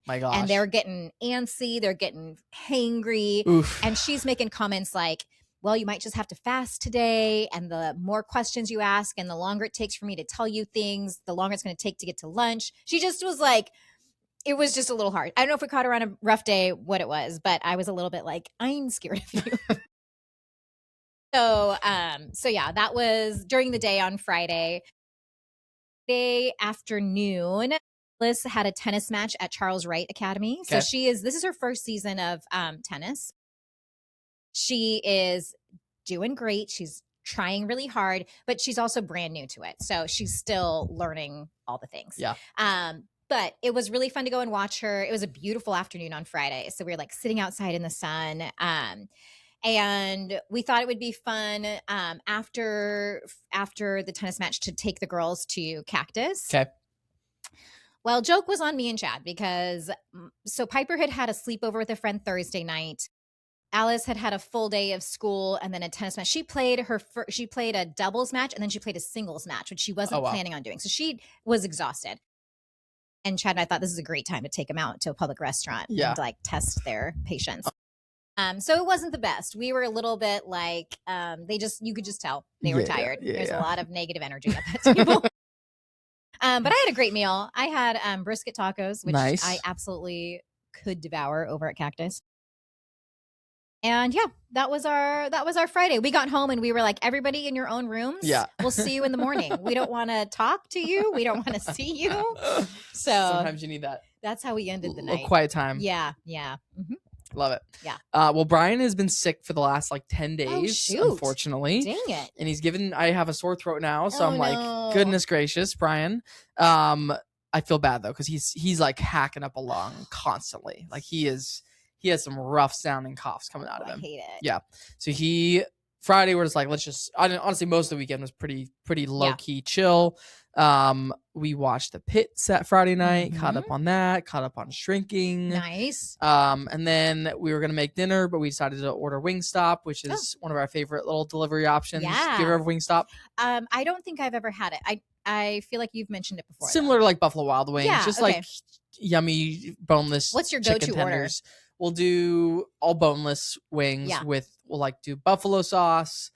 My gosh. And they're getting antsy. They're getting hangry. Oof. And she's making comments like, well, you might just have to fast today. And the more questions you ask and the longer it takes for me to tell you things, the longer it's going to take to get to lunch. She just was like, it was just a little hard. I don't know if we caught her on a rough day, what it was, but I was a little bit like, I'm scared of you. So yeah, that was during the day on Friday. Friday afternoon, Liz had a tennis match at Charles Wright Academy. Okay. So this is her first season of tennis. She is doing great. She's trying really hard, but she's also brand new to it. So she's still learning all the things. Yeah. But it was really fun to go and watch her. It was a beautiful afternoon on Friday. So we were like sitting outside in the sun. And we thought it would be fun after the tennis match to take the girls to Cactus. Okay. Well, joke was on me and Chad because so Piper had a sleepover with a friend Thursday night. Alice had a full day of school and then a tennis match. She played a doubles match and then she played a singles match, which she wasn't planning on doing. So she was exhausted. And Chad and I thought this is a great time to take them out to a public restaurant and like test their patience. So it wasn't the best. We were a little bit like you could just tell they were tired. There's a lot of negative energy at that table. But I had a great meal. I had brisket tacos, which I absolutely could devour over at Cactus. And yeah, that was our Friday. We got home and we were like, everybody in your own rooms. Yeah. We'll see you in the morning. We don't want to talk to you. We don't want to see you. So sometimes you need that. That's how we ended the night. A quiet time. Yeah. Yeah. Mm-hmm. Love it. Yeah. Well, Brian has been sick for the last like 10 days, unfortunately. Dang it. And I have a sore throat now. So I'm like, goodness gracious, Brian. I feel bad though, because he's like hacking up a lung constantly. Like he has some rough sounding coughs coming out of him. I hate it. Yeah. So Friday we're just like, honestly, most of the weekend was pretty low key chill. We watched The Pit set Friday night, caught up on that, caught up on Shrinking. Nice. And then we were going to make dinner, but we decided to order Wingstop, which is one of our favorite little delivery options. Yeah. Do you ever have Wingstop? I don't think I've ever had it. I feel like you've mentioned it before. Similar to like Buffalo Wild Wings, just like yummy, boneless. What's your go-to tenders. Order? We'll do all boneless wings we'll like do buffalo sauce,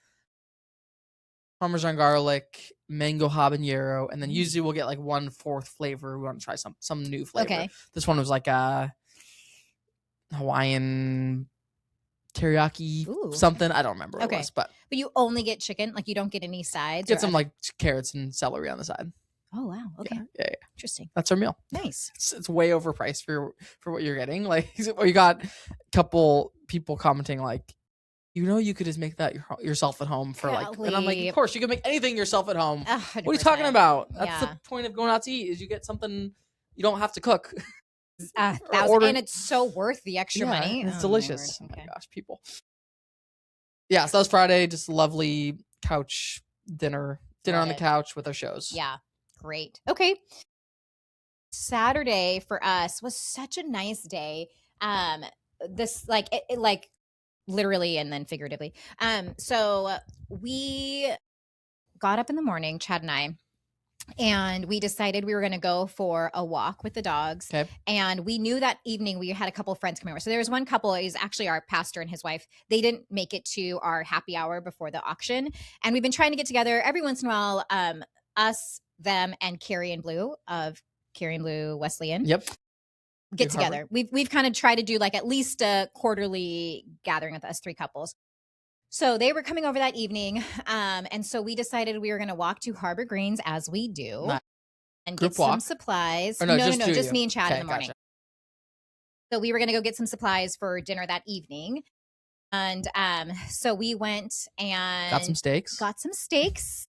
Parmesan garlic, mango habanero, and then usually we'll get like 1/4 flavor. We want to try some new flavor. Okay. This one was like a Hawaiian teriyaki something. I don't remember what it was, but you only get chicken, like you don't get any sides. Get some like carrots and celery on the side. Oh wow! Okay, yeah. Interesting. That's our meal. Nice. It's way overpriced for what you're getting. Like, you got a couple people commenting like, you could just make that yourself at home for like, and I'm like, of course you can make anything yourself at home. 100%. What are you talking about? That's the point of going out to eat is you get something you don't have to cook. And it's so worth the extra money. It's delicious. Oh my gosh, people. Yeah, so that was Friday. Just lovely couch dinner on the couch with our shows. Yeah. Great. Okay. Saturday for us was such a nice day. This like it like literally and then figuratively. So we got up in the morning, Chad and I, and we decided we were going to go for a walk with the dogs. Okay. And we knew that evening we had a couple of friends coming over. So there was one couple, he's actually our pastor and his wife. They didn't make it to our happy hour before the auction. And we've been trying to get together every once in a while, us, them, and Carrie and Blue of Carrie and Blue Wesleyan. Yep. Get together. We've kind of tried to do like at least a quarterly gathering with us 3 couples. So they were coming over that evening. And so we decided we were going to walk to Harbor Greens as we do and get some supplies. Or no, just me and Chad in the morning. Gotcha. So we were going to go get some supplies for dinner that evening. And so we went and got some steaks,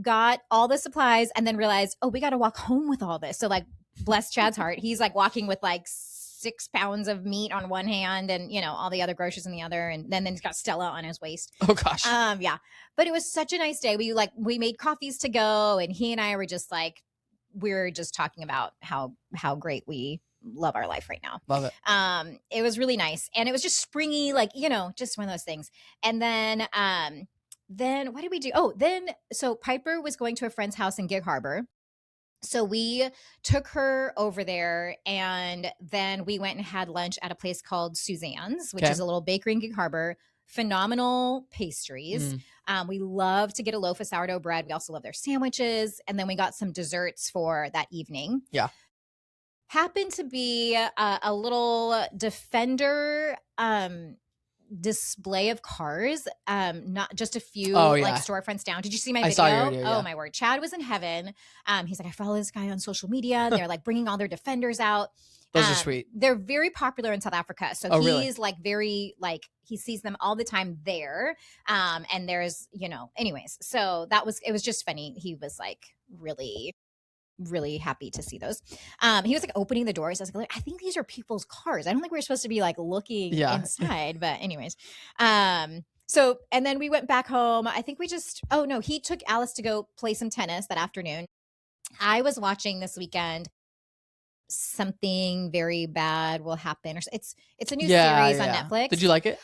got all the supplies, and then realized, oh, we got to walk home with all this. So like, bless Chad's heart, he's like walking with like 6 pounds of meat on one hand and, you know, all the other groceries in the other. And then he's got Stella on his waist. Oh gosh. Yeah. But it was such a nice day. We made coffees to go, and he and I were just like, we were just talking about how great we love our life right now. Love it. It was really nice. And it was just springy, like, you know, just one of those things. And then what did we do? Oh, so Piper was going to a friend's house in Gig Harbor. So we took her over there, and then we went and had lunch at a place called Suzanne's, which is a little bakery in Gig Harbor. Phenomenal pastries. We love to get a loaf of sourdough bread. We also love their sandwiches. And then we got some desserts for that evening. Yeah. Happened to be a little Defender display of cars, not just a few like storefronts down. Did you see my video? I saw your video, Oh my word, Chad was in heaven. He's like, I follow this guy on social media. They're like bringing all their Defenders out. Those are sweet. They're very popular in South Africa, so he's really? Like very like he sees them all the time there. And there's, you know, anyways, so it was just funny. He was like really happy to see those. He was like opening the doors. I was like, I think these are people's cars. I don't think we're supposed to be like looking inside, but anyways. So, and then we went back home. I think he took Alice to go play some tennis that afternoon. I was watching this weekend Something Very Bad Will Happen. It's a new series on Netflix. Did you like it?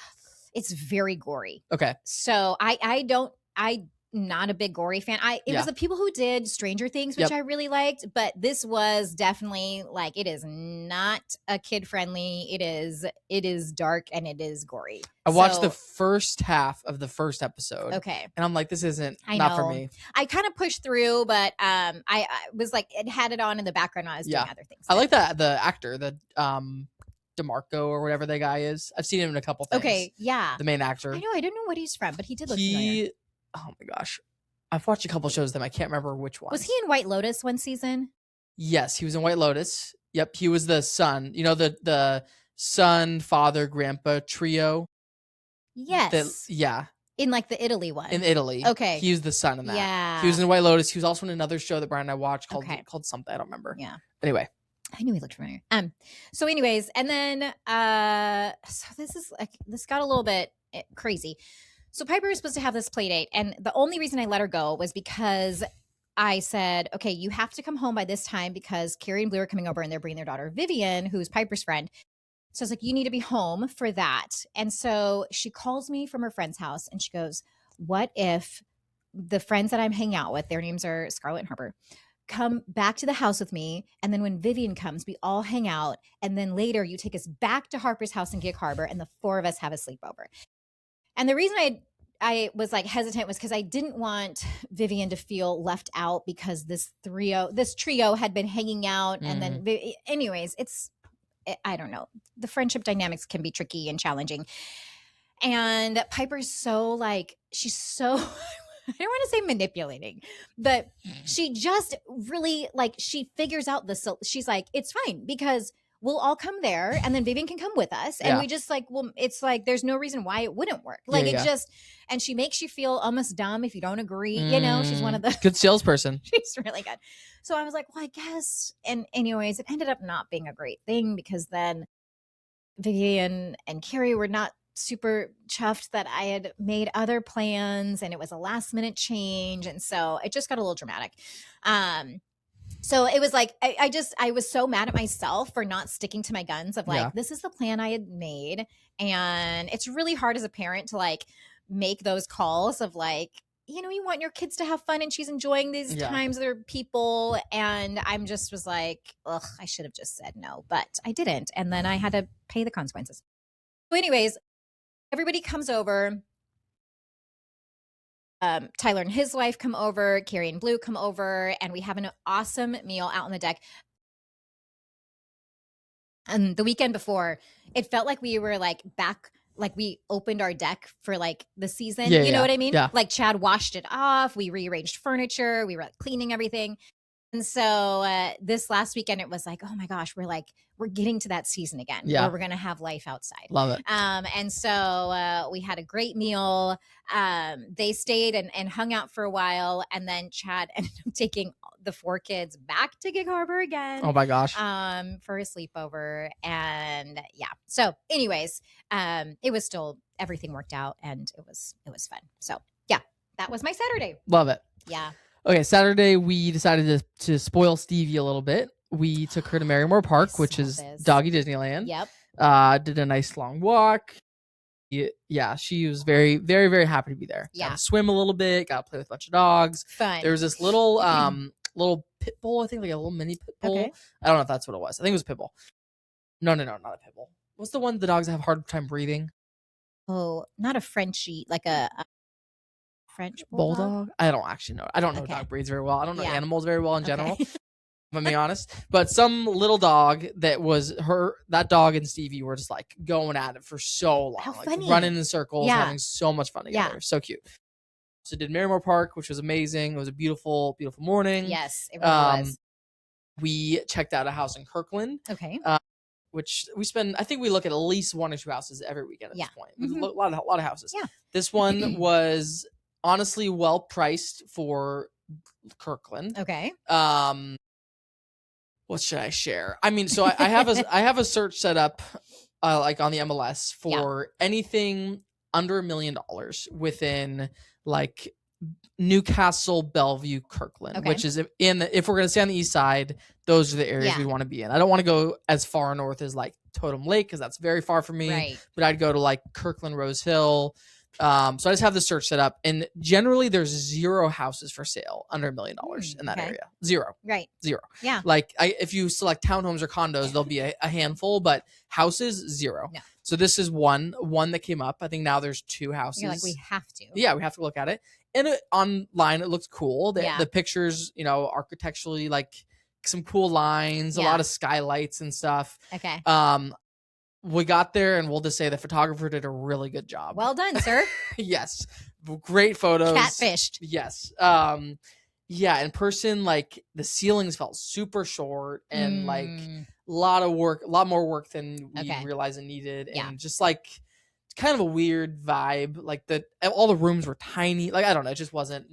It's very gory. Okay. So I'm not a big gory fan. It was the people who did Stranger Things, which I really liked, but this was definitely like, it is not a kid friendly. It is dark and it is gory. I watched the first half of the first episode. Okay. And I'm like, this isn't not for me. I kind of pushed through, but I was like, it had it on in the background while I was doing other things. I like that the actor, the DeMarco or whatever the guy is. I've seen him in a couple things. Okay, yeah. The main actor. I know, I don't know what he's from, but he did look familiar. Oh my gosh. I've watched a couple shows of them. I can't remember which one. Was he in White Lotus one season? Yes, he was in White Lotus. Yep, he was the son. You know, the son, father, grandpa trio? Yes. In like the Italy one. In Italy. Okay. He was the son in that. Yeah. He was in White Lotus. He was also in another show that Brian and I watched called something. I don't remember. Yeah. Anyway. I knew he looked familiar. So anyways, and then so this got a little bit crazy. So Piper was supposed to have this play date, and the only reason I let her go was because I said, okay, you have to come home by this time because Carrie and Blue are coming over and they're bringing their daughter Vivian, who's Piper's friend. So I was like, you need to be home for that. And so she calls me from her friend's house and she goes, what if the friends that I'm hanging out with, their names are Scarlett and Harper, come back to the house with me, and then when Vivian comes, we all hang out, and then later you take us back to Harper's house in Gig Harbor and the 4 of us have a sleepover. And the reason I was like hesitant was because I didn't want Vivian to feel left out because this trio had been hanging out. And then anyways, I don't know. The friendship dynamics can be tricky and challenging. And Piper's so like, she's so, I don't want to say manipulating, but she just really like, she figures out she's like, it's fine because we'll all come there and then Vivian can come with us. And we just like, well, it's like, there's no reason why it wouldn't work. Like and she makes you feel almost dumb if you don't agree. You know, she's one of the good salesperson. She's really good. So I was like, well, I guess. And anyways, it ended up not being a great thing because then Vivian and Carrie were not super chuffed that I had made other plans and it was a last minute change. And so it just got a little dramatic. So it was like, I was so mad at myself for not sticking to my guns of like, this is the plan I had made. And it's really hard as a parent to like make those calls of like, you know, you want your kids to have fun and she's enjoying these times with her people. And I'm just was like, ugh, I should have just said no, but I didn't. And then I had to pay the consequences. So anyways, everybody comes over. Tyler and his wife come over, Carrie and Blue come over, and we have an awesome meal out on the deck. And the weekend before, it felt like we were like back, like we opened our deck for like the season. You know what I mean? Yeah. Like Chad washed it off. We rearranged furniture. We were like cleaning everything. And so this last weekend, it was like, oh my gosh, we're getting to that season again where we're going to have life outside. Love it. And so we had a great meal. They stayed and hung out for a while. And then Chad ended up taking the 4 kids back to Gig Harbor again. Oh my gosh. For a sleepover. And yeah. So anyways, it was still, everything worked out and it was fun. So yeah, that was my Saturday. Love it. Yeah. Okay, Saturday we decided to spoil Stevie a little bit. We took her to Merriamore Park, which is Doggy Disneyland. Yep. Did a nice long walk. Yeah, she was very, very, very happy to be there. Yeah. Got to swim a little bit, got to play with a bunch of dogs. Fun. There was this little little pit bull, I think, like a little mini pit bull. Okay. I don't know if that's what it was. I think it was a pit bull. No, not a pit bull. What's the one the dogs have a hard time breathing? Oh, not a Frenchie, like a French bulldog. I don't actually know. I don't know dog breeds very well. I don't know animals very well in general. If I'm being honest, but some little dog that dog and Stevie were just like going at it for so long, How like funny. running in circles, having so much fun together. So cute. So did Merriamore Park, which was amazing. It was a beautiful, beautiful morning. Yes, it really was. We checked out a house in Kirkland. Okay. Which we spend, I think we look at least 1 or 2 houses every weekend at this point. Mm-hmm. A lot of houses. Yeah. This one was honestly well priced for Kirkland. Okay. What should I share? I mean, so I have a search set up like on the MLS for anything under $1 million within like Newcastle, Bellevue, Kirkland, which is if we're going to stay on the east side, those are the areas we want to be in. I don't want to go as far north as like Totem Lake because that's very far from me. Right. But I'd go to like Kirkland, Rose Hill. So I just have the search set up, and generally there's 0 houses for sale under $1 million in that area. 0. Right. 0. Yeah. Like if you select townhomes or condos, there'll be a handful, but houses 0. No. So this is one that came up. I think now there's 2 houses. You're like, we have to. Yeah, we have to look at it. And online, it looks cool. The pictures, architecturally, like some cool lines, a lot of skylights and stuff. Okay. We got there, and we'll just say the photographer did a really good job. Well done, sir. Yes. Great photos. Catfished. Yes. Yeah, in person, like the ceilings felt super short and like a lot more work than we realized it needed. And just like kind of a weird vibe. Like all the rooms were tiny. Like, I don't know, it just wasn't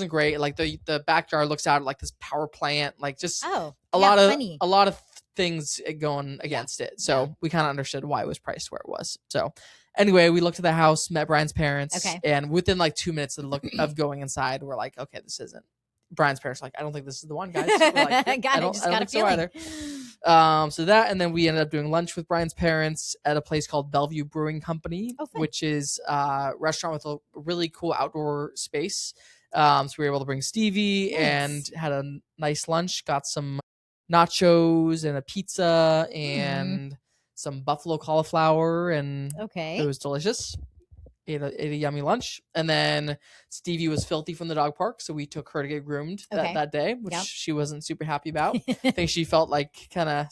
great. Like the backyard looks out at like this power plant, like just a lot of things going against it. So we kind of understood why it was priced where it was. So anyway, we looked at the house, met Brian's parents, and within like 2 minutes of going inside, we're like, okay, this isn't. Brian's parents were like, I don't think this is the one, guys. We're like, I don't think so either. So that, and then we ended up doing lunch with Brian's parents at a place called Bellevue Brewing Company, which is a restaurant with a really cool outdoor space. So we were able to bring Stevie and had a nice lunch, got some nachos and a pizza and some buffalo cauliflower, and it was delicious. Ate a yummy lunch, and then Stevie was filthy from the dog park, so we took her to get groomed that day, which she wasn't super happy about. I think she felt like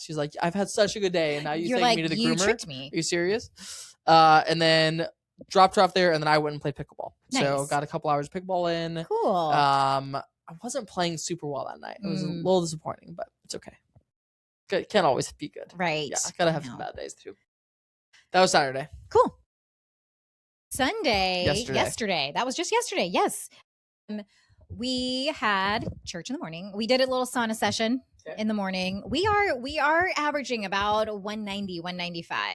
she's like, I've had such a good day, and now you're taking me to the groomer. Tricked me. Are you serious? And then dropped her off there, and then I went and played pickleball. Nice. So got a couple hours of pickleball in. Cool. I wasn't playing super well that night. It was a little disappointing, but it's okay. Good. Can't always be good. Right. Yeah, I gotta have some bad days too. That was Saturday. Cool. Sunday, yesterday. That was just yesterday. Yes. We had church in the morning. We did a little sauna session in the morning. We are averaging about 190, 195.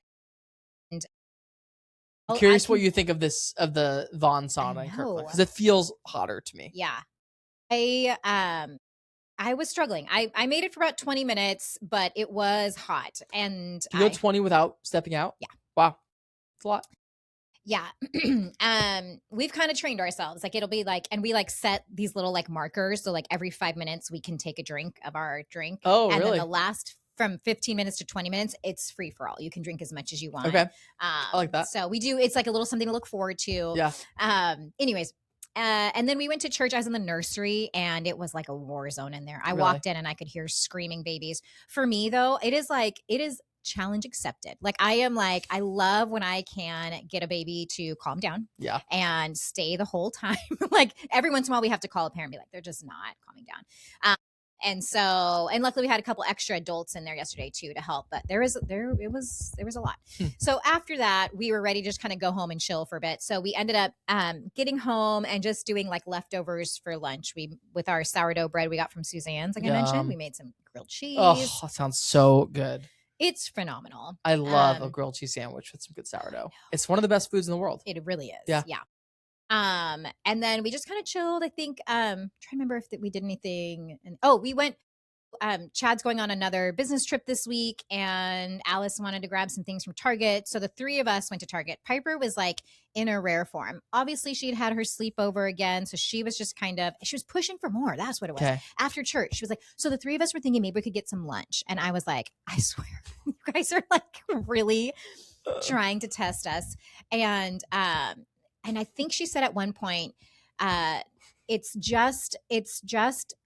And I'm curious what you think of the Vaughn sauna in Kirkland, because it feels hotter to me. Yeah. I was struggling. I made it for about 20 minutes, but it was hot. And you go 20 without stepping out? Yeah. Wow. It's a lot. Yeah. We've kind of trained ourselves. Like it'll be like, and we like set these little like markers. So like every 5 minutes we can take a drink of our drink. Oh, and really? Then the last from 15 minutes to 20 minutes, it's free for all. You can drink as much as you want. Okay. I like that. So we do, it's like a little something to look forward to. Yeah. Anyways. And then we went to church. I was in the nursery and it was like a war zone in there. I walked in and I could hear screaming babies. For me though, it is challenge accepted. Like I love when I can get a baby to calm down and stay the whole time. Like every once in a while we have to call a parent and be like, they're just not calming down. And so, and luckily we had a couple extra adults in there yesterday too to help, but there was a lot. So after that, we were ready to just kind of go home and chill for a bit. So we ended up getting home and just doing like leftovers for lunch. With our sourdough bread we got from Suzanne's, like I mentioned, we made some grilled cheese. Oh, that sounds so good. It's phenomenal. I love a grilled cheese sandwich with some good sourdough. It's one of the best foods in the world. It really is. Yeah. And then we just kind of chilled. I think, trying to remember if we did anything. And we went, Chad's going on another business trip this week, and Alice wanted to grab some things from Target. So the three of us went to Target. Piper was like in a rare form. Obviously she'd had her sleepover again. So she was just she was pushing for more. That's what it was. Okay. After church, she was like, so the three of us were thinking maybe we could get some lunch. And I was like, I swear, you guys are like really trying to test us. And I think she said at one point, it's just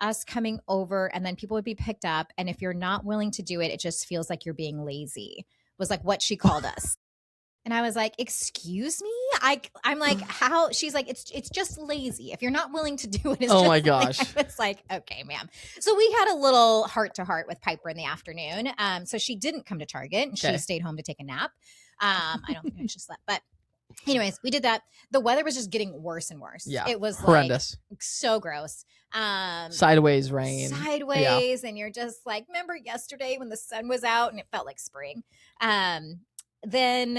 us coming over, and then people would be picked up. And if you're not willing to do it, it just feels like you're being lazy, was like what she called us. And I was like, excuse me? I'm like, how? She's like, it's just lazy. If you're not willing to do it, it's my gosh. It's like, okay, ma'am. So we had a little heart to heart with Piper in the afternoon. So she didn't come to Target, and she stayed home to take a nap. I don't think I just slept, but anyways, we did that. The weather was just getting worse and worse. Yeah, it was horrendous, like, so gross. Sideways rain, and you're just like, remember yesterday when the sun was out and it felt like spring. Then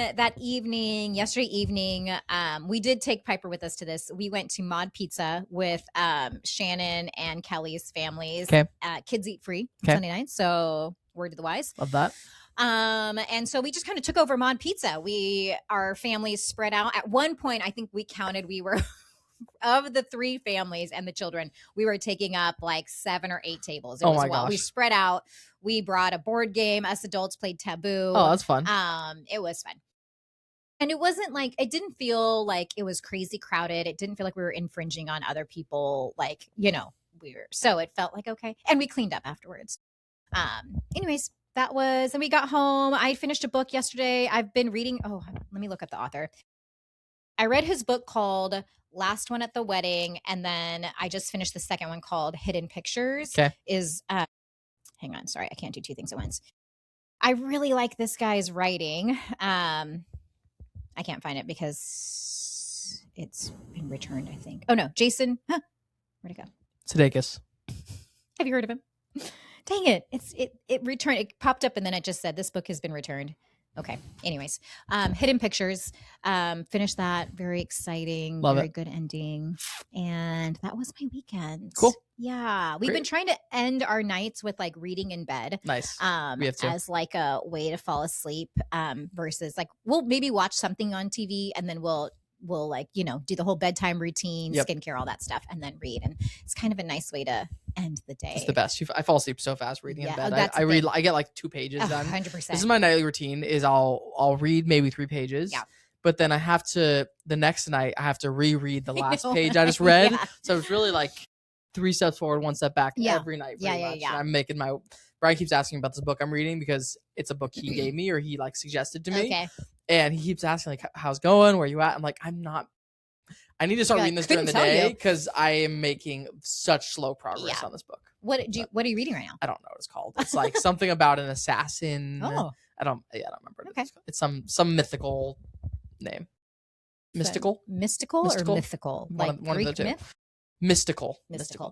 yesterday evening, we did take Piper with us to this. We went to Mod Pizza with Shannon and Kelly's families. Okay, kids eat free Sunday night, so word to the wise. Love that. And so we just kind of took over Mod Pizza. Our families spread out. At one point, I think we counted, we were of the three families and the children, we were taking up like 7 or 8 tables. It was my gosh. We spread out. We brought a board game. Us adults played Taboo. Oh, that's fun. It was fun. And it wasn't like, it didn't feel like it was crazy crowded. It didn't feel like we were infringing on other people. Like, so it felt like, okay. And we cleaned up afterwards. Anyways, and we got home. I finished a book yesterday. I've been reading. Oh, let me look up the author. I read his book called Last One at the Wedding. And then I just finished the second one called Hidden Pictures. Okay. Hang on. Sorry. I can't do 2 things at once. I really like this guy's writing. I can't find it because it's been returned, I think. Oh no, Jason. Where'd it go? Sudeikis. Have you heard of him? Dang it. It returned. It popped up and then it just said this book has been returned. Okay. Anyways, Hidden Pictures. Finished that. Very exciting. Love very it. Good ending. And that was my weekend. Cool. Yeah. We've been trying to end our nights with like reading in bed. Nice. We have to. As like a way to fall asleep. Versus like we'll maybe watch something on TV and then we'll like, do the whole bedtime routine, skincare, all that stuff, and then read. And it's kind of a nice way to end the day. It's the best. I fall asleep so fast reading in bed. I get like 2 pages done. 100%. This is my nightly routine is I'll read maybe 3 pages. Yeah. But then the next night I have to reread the last page I just read. Yeah. So it's really like 3 steps forward, 1 step back every night. Pretty much. And I'm making Brian keeps asking about this book I'm reading because it's a book he gave me or he like suggested to me. Okay. And he keeps asking like, how's it going? Where you at? I'm like, I need to start reading this during the day because I am making such slow progress on this book. What are you reading right now? I don't know what it's called. It's like something about an assassin. Oh. I don't remember. Okay. It's some mythical name. Mystical? Mystical or mythical? One Greek of the 2. myth? Mystical.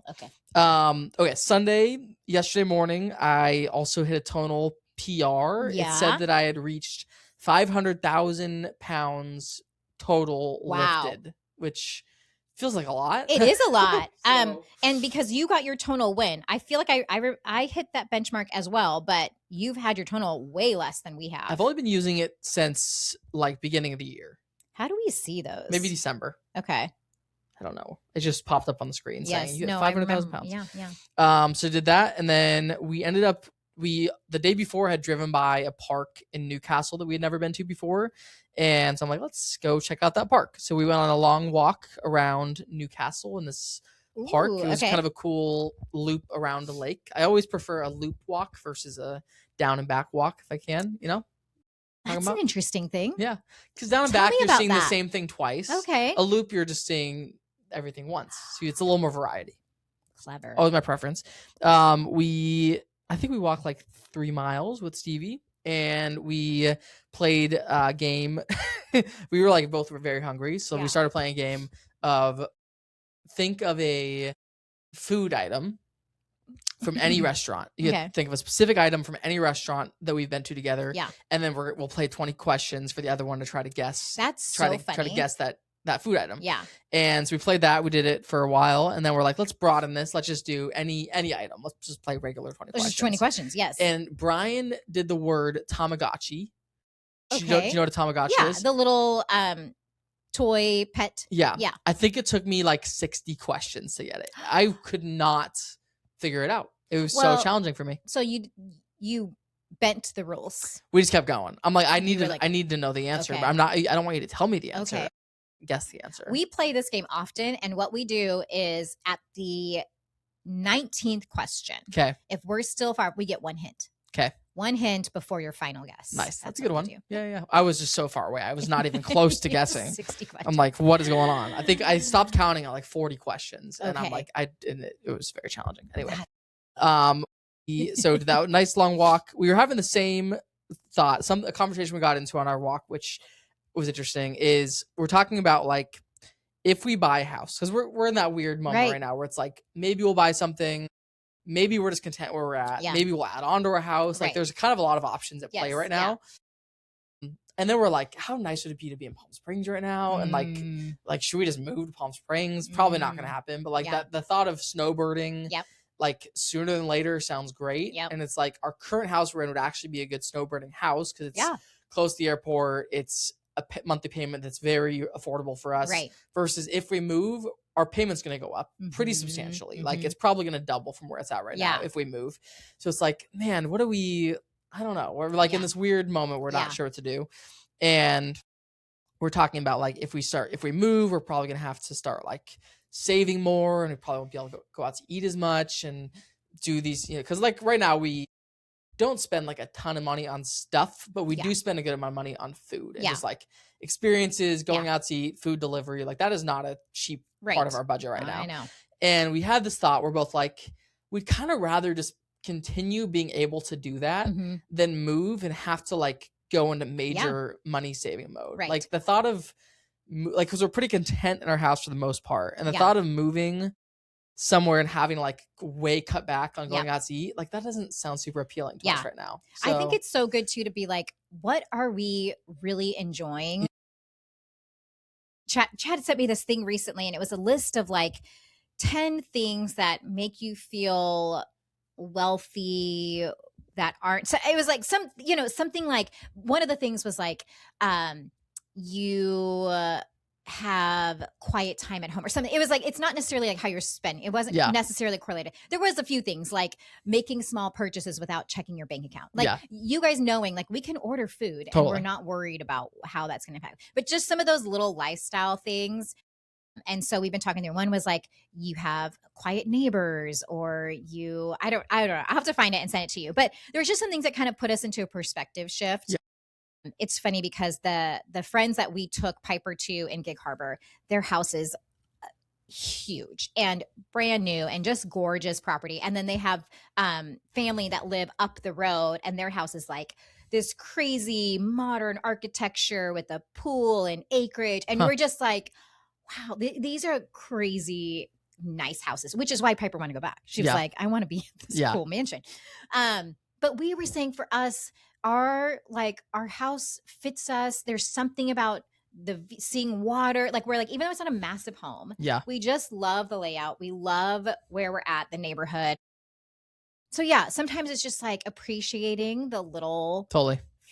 Okay. Okay. Sunday, yesterday morning, I also hit a tonal PR. Yeah. It said that I had reached 500,000 pounds total lifted, which feels like a lot. It is a lot. And because you got your tonal win, I feel like I hit that benchmark as well, but you've had your tonal way less than we have. I've only been using it since like beginning of the year. How do we see those? Maybe December. Okay. I don't know. It just popped up on the screen saying you have 500,000 pounds. Yeah. So did that, and then we ended up. The day before had driven by a park in Newcastle that we had never been to before. And so I'm like, let's go check out that park. So we went on a long walk around Newcastle in this park. It was kind of a cool loop around the lake. I always prefer a loop walk versus a down and back walk if I can, That's an interesting thing. Yeah. Because down and back, you're seeing the same thing twice. Okay. A loop, you're just seeing everything once. So it's a little more variety. Clever. Always my preference. I think we walked like 3 miles with Stevie, and we played a game. We were like both were very hungry, so we started playing a game of think of a food item from any restaurant. You think of a specific item from any restaurant that we've been to together. Yeah. And then we'll play 20 questions for the other one to try to guess. That's funny. Try to guess that food item. Yeah. And so we played that. We did it for a while, and then we're like, let's broaden this. Let's just do any item. Let's just play regular 20 questions. Just 20 questions, yes. And Brian did the word Tamagotchi. Do you know what a Tamagotchi is? The little toy pet. Yeah. I think it took me like 60 questions to get it. I could not figure it out. It was so challenging for me. So you bent the rules. We just kept going. I'm like, I need to know the answer, but I don't want you to tell me the answer. Okay. Guess the answer. We play this game often, and what we do is at the 19th question. Okay. If we're still far, we get 1 hint. Okay. 1 hint before your final guess. Nice. That's a good one. Yeah. I was just so far away. I was not even close to guessing. 60 questions. I'm like, what is going on? I think I stopped counting at like 40 questions, and I'm like, it was very challenging. Anyway, so that nice long walk. We were having the same thought. A conversation we got into on our walk, which was interesting, is we're talking about like if we buy a house, because we're in that weird moment right now where it's like maybe we'll buy something. Maybe we're just content where we're at. Yeah. Maybe we'll add on to our house. Like there's kind of a lot of options at play right now. Yeah. And then we're like, how nice would it be to be in Palm Springs right now? And like, should we just move to Palm Springs? Probably not going to happen. But like the thought of snowbirding, like sooner than later sounds great. Yep. And it's like our current house we're in would actually be a good snowbirding house because it's close to the airport. It's a monthly payment that's very affordable for us. Right. Versus if we move, our payment's going to go up pretty substantially. Like it's probably going to double from where it's at right now if we move. So it's like, man, what do we, I don't know. We're like in this weird moment. We're not sure what to do. And we're talking about like, if we move, we're probably going to have to start like saving more, and we probably won't be able to go out to eat as much and do these, cause like right now we don't spend like a ton of money on stuff, but we do spend a good amount of money on food and just like experiences, going out to eat, food delivery. Like that is not a cheap part of our budget right now. I know. And we had this thought, we're both like, we'd kind of rather just continue being able to do that than move and have to like go into major money saving mode. Right. Like the thought of like, cause we're pretty content in our house for the most part. And the thought of moving somewhere and having like way cut back on going out to eat, like that doesn't sound super appealing to us right now. So, I think it's so good too to be like, what are we really enjoying? Chad sent me this thing recently, and it was a list of like 10 things that make you feel wealthy that aren't. So it was like something like one of the things was like you have quiet time at home or something. It was like, it's not necessarily like how you're spending. It wasn't necessarily correlated. There was a few things like making small purchases without checking your bank account. Like you guys knowing like we can order food and we're not worried about how that's going to impact. But just some of those little lifestyle things. And so we've been talking there. One was like, you have quiet neighbors, or I don't know. I'll have to find it and send it to you. But there's just some things that kind of put us into a perspective shift. Yeah. It's funny because the friends that we took Piper to in Gig Harbor, their house is huge and brand new and just gorgeous property. And then they have family that live up the road, and their house is like this crazy modern architecture with a pool and acreage. And we're just like, wow, these are crazy nice houses, which is why Piper wanted to go back. She was like, I want to be in this cool mansion. But we were saying for us, our house fits us. There's something about seeing water. Like we're like, even though it's not a massive home, we just love the layout. We love where we're at, the neighborhood. So sometimes it's just like appreciating the little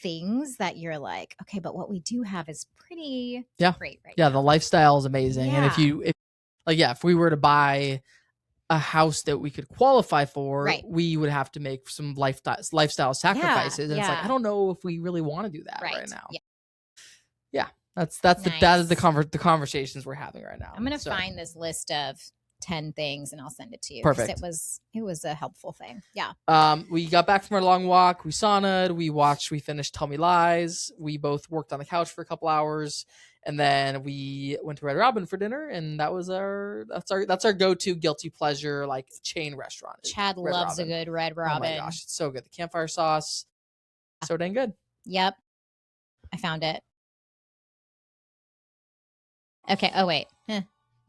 things that you're like, okay, but what we do have is pretty great right now. The lifestyle is amazing. And if we were to buy a house that we could qualify for, we would have to make some lifestyle sacrifices. And it's like, I don't know if we really want to do that right now. That's nice. That is the conversations we're having right now. I'm going to find this list of 10 things and I'll send it to you. Perfect. It was a helpful thing. Yeah. We got back from our long walk. We saunaed. We finished Tell Me Lies. We both worked on the couch for a couple hours. And then we went to Red Robin for dinner, and that's our go-to guilty pleasure like chain restaurant. Chad loves a good Red Robin. Oh my gosh, it's so good. The campfire sauce, so dang good. Yep, I found it. Okay. Oh wait.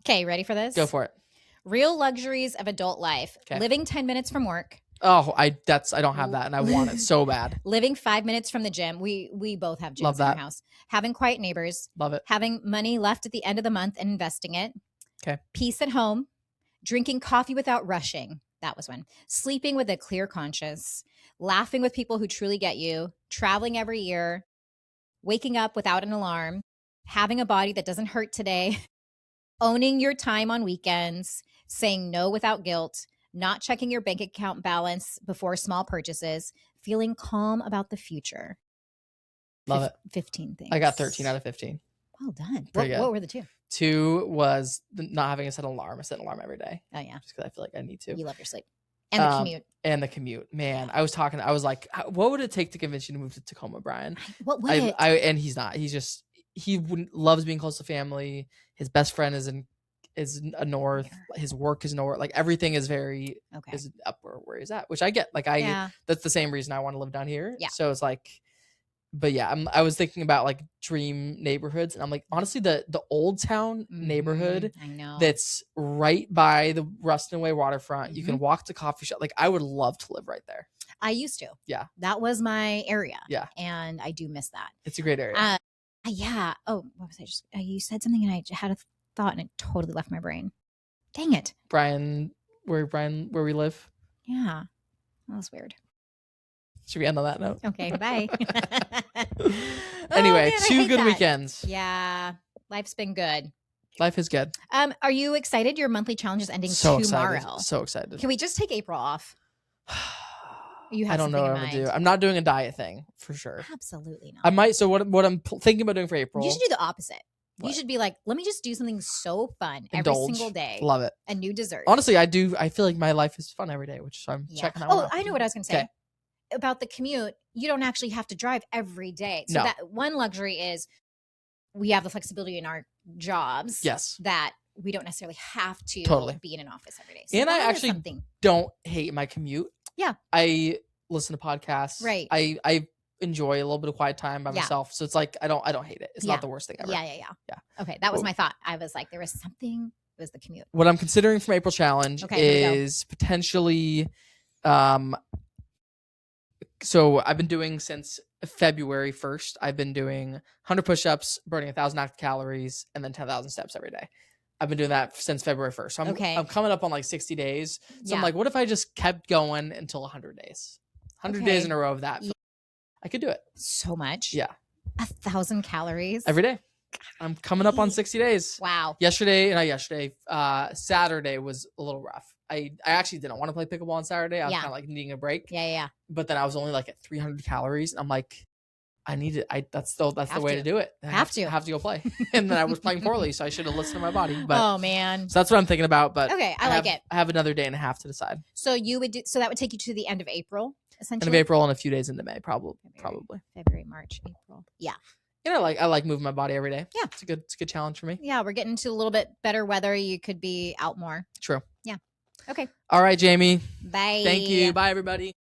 Okay, ready for this? Go for it. Real luxuries of adult life. Okay. Living 10 minutes from work. Oh, I don't have that, and I want it so bad. Living 5 minutes from the gym. We both have gyms in our house. Having quiet neighbors. Love it. Having money left at the end of the month and investing it. Okay. Peace at home. Drinking coffee without rushing. That was one. Sleeping with a clear conscience. Laughing with people who truly get you. Traveling every year. Waking up without an alarm. Having a body that doesn't hurt today. Owning your time on weekends. Saying no without guilt. Not checking your bank account balance before small purchases, feeling calm about the future. Love it. 15 things. I got 13 out of 15. Well done. What were the 2? 2 was not having a set alarm. I set an alarm every day. Oh, yeah. Just because I feel like I need to. You love your sleep. And the commute. And the commute. Man, I was like, what would it take to convince you to move to Tacoma, Brian? What would it? And he's not. He loves being close to family. His best friend is a north. His work is north. Like everything is very is up where he's at, which I get. Like that's the same reason I want to live down here. Yeah. So it's like, but yeah, I was thinking about like dream neighborhoods, and I'm like, honestly, the Old Town neighborhood, I know, that's right by the Ruston Way waterfront. You can walk to coffee shop. Like I would love to live right there. I used to. Yeah. That was my area. Yeah. And I do miss that. It's a great area. Yeah. Oh, what was I just? You said something, and I had a thought, and it totally left my brain. Dang it. Brian, where we live? Yeah. That was weird. Should we end on that note? Okay, bye. Anyway, 2 good weekends. Yeah. Life's been good. Life is good. Are you excited? Your monthly challenge is ending tomorrow. Excited. So excited. Can we just take April off? You have I don't know what I'm gonna do. I'm not doing a diet thing for sure. Absolutely not. I might. So what I'm thinking about doing for April? You should do the opposite. What? You should be like, let me just do something so fun every single day. Love it. A new dessert. Honestly, I do. I feel like my life is fun every day, which I'm checking out. Oh, I know what I was going to say. About the commute. You don't actually have to drive every day. So that one luxury is we have the flexibility in our jobs. Yes. That we don't necessarily have to be in an office every day. So and I actually don't hate my commute. Yeah. I listen to podcasts. Right. I enjoy a little bit of quiet time by myself. So it's like I don't hate it. It's not the worst thing ever. Yeah. Okay. That was my thought. I was like, there was something. It was the commute. What I'm considering from April challenge is potentially so I've been doing since February 1st. I've been doing 100 push-ups, burning 1,000 active calories, and then 10,000 steps every day. I've been doing that since February 1st. So I'm coming up on like 60 days. So I'm like, what if I just kept going until 100 days? 100 days in a row of that. I could do it. So much. Yeah. 1,000 calories. Every day. I'm coming up on 60 days. Wow. Saturday was a little rough. I actually didn't want to play pickleball on Saturday. I was kind of like needing a break. Yeah. But then I was only like at 300 calories. And I'm like, I need it. That's the way to do it. I have to go play. And then I was playing poorly, so I should have listened to my body. But oh man. So that's what I'm thinking about. But okay, I like it. I have another day and a half to decide. So that would take you to the end of April, essentially. End of April and a few days into May, probably. February, March, April. Yeah. I like moving my body every day. Yeah. It's a good challenge for me. Yeah, we're getting to a little bit better weather. You could be out more. True. Yeah. Okay. All right, Jamie. Bye. Thank you. Bye, everybody.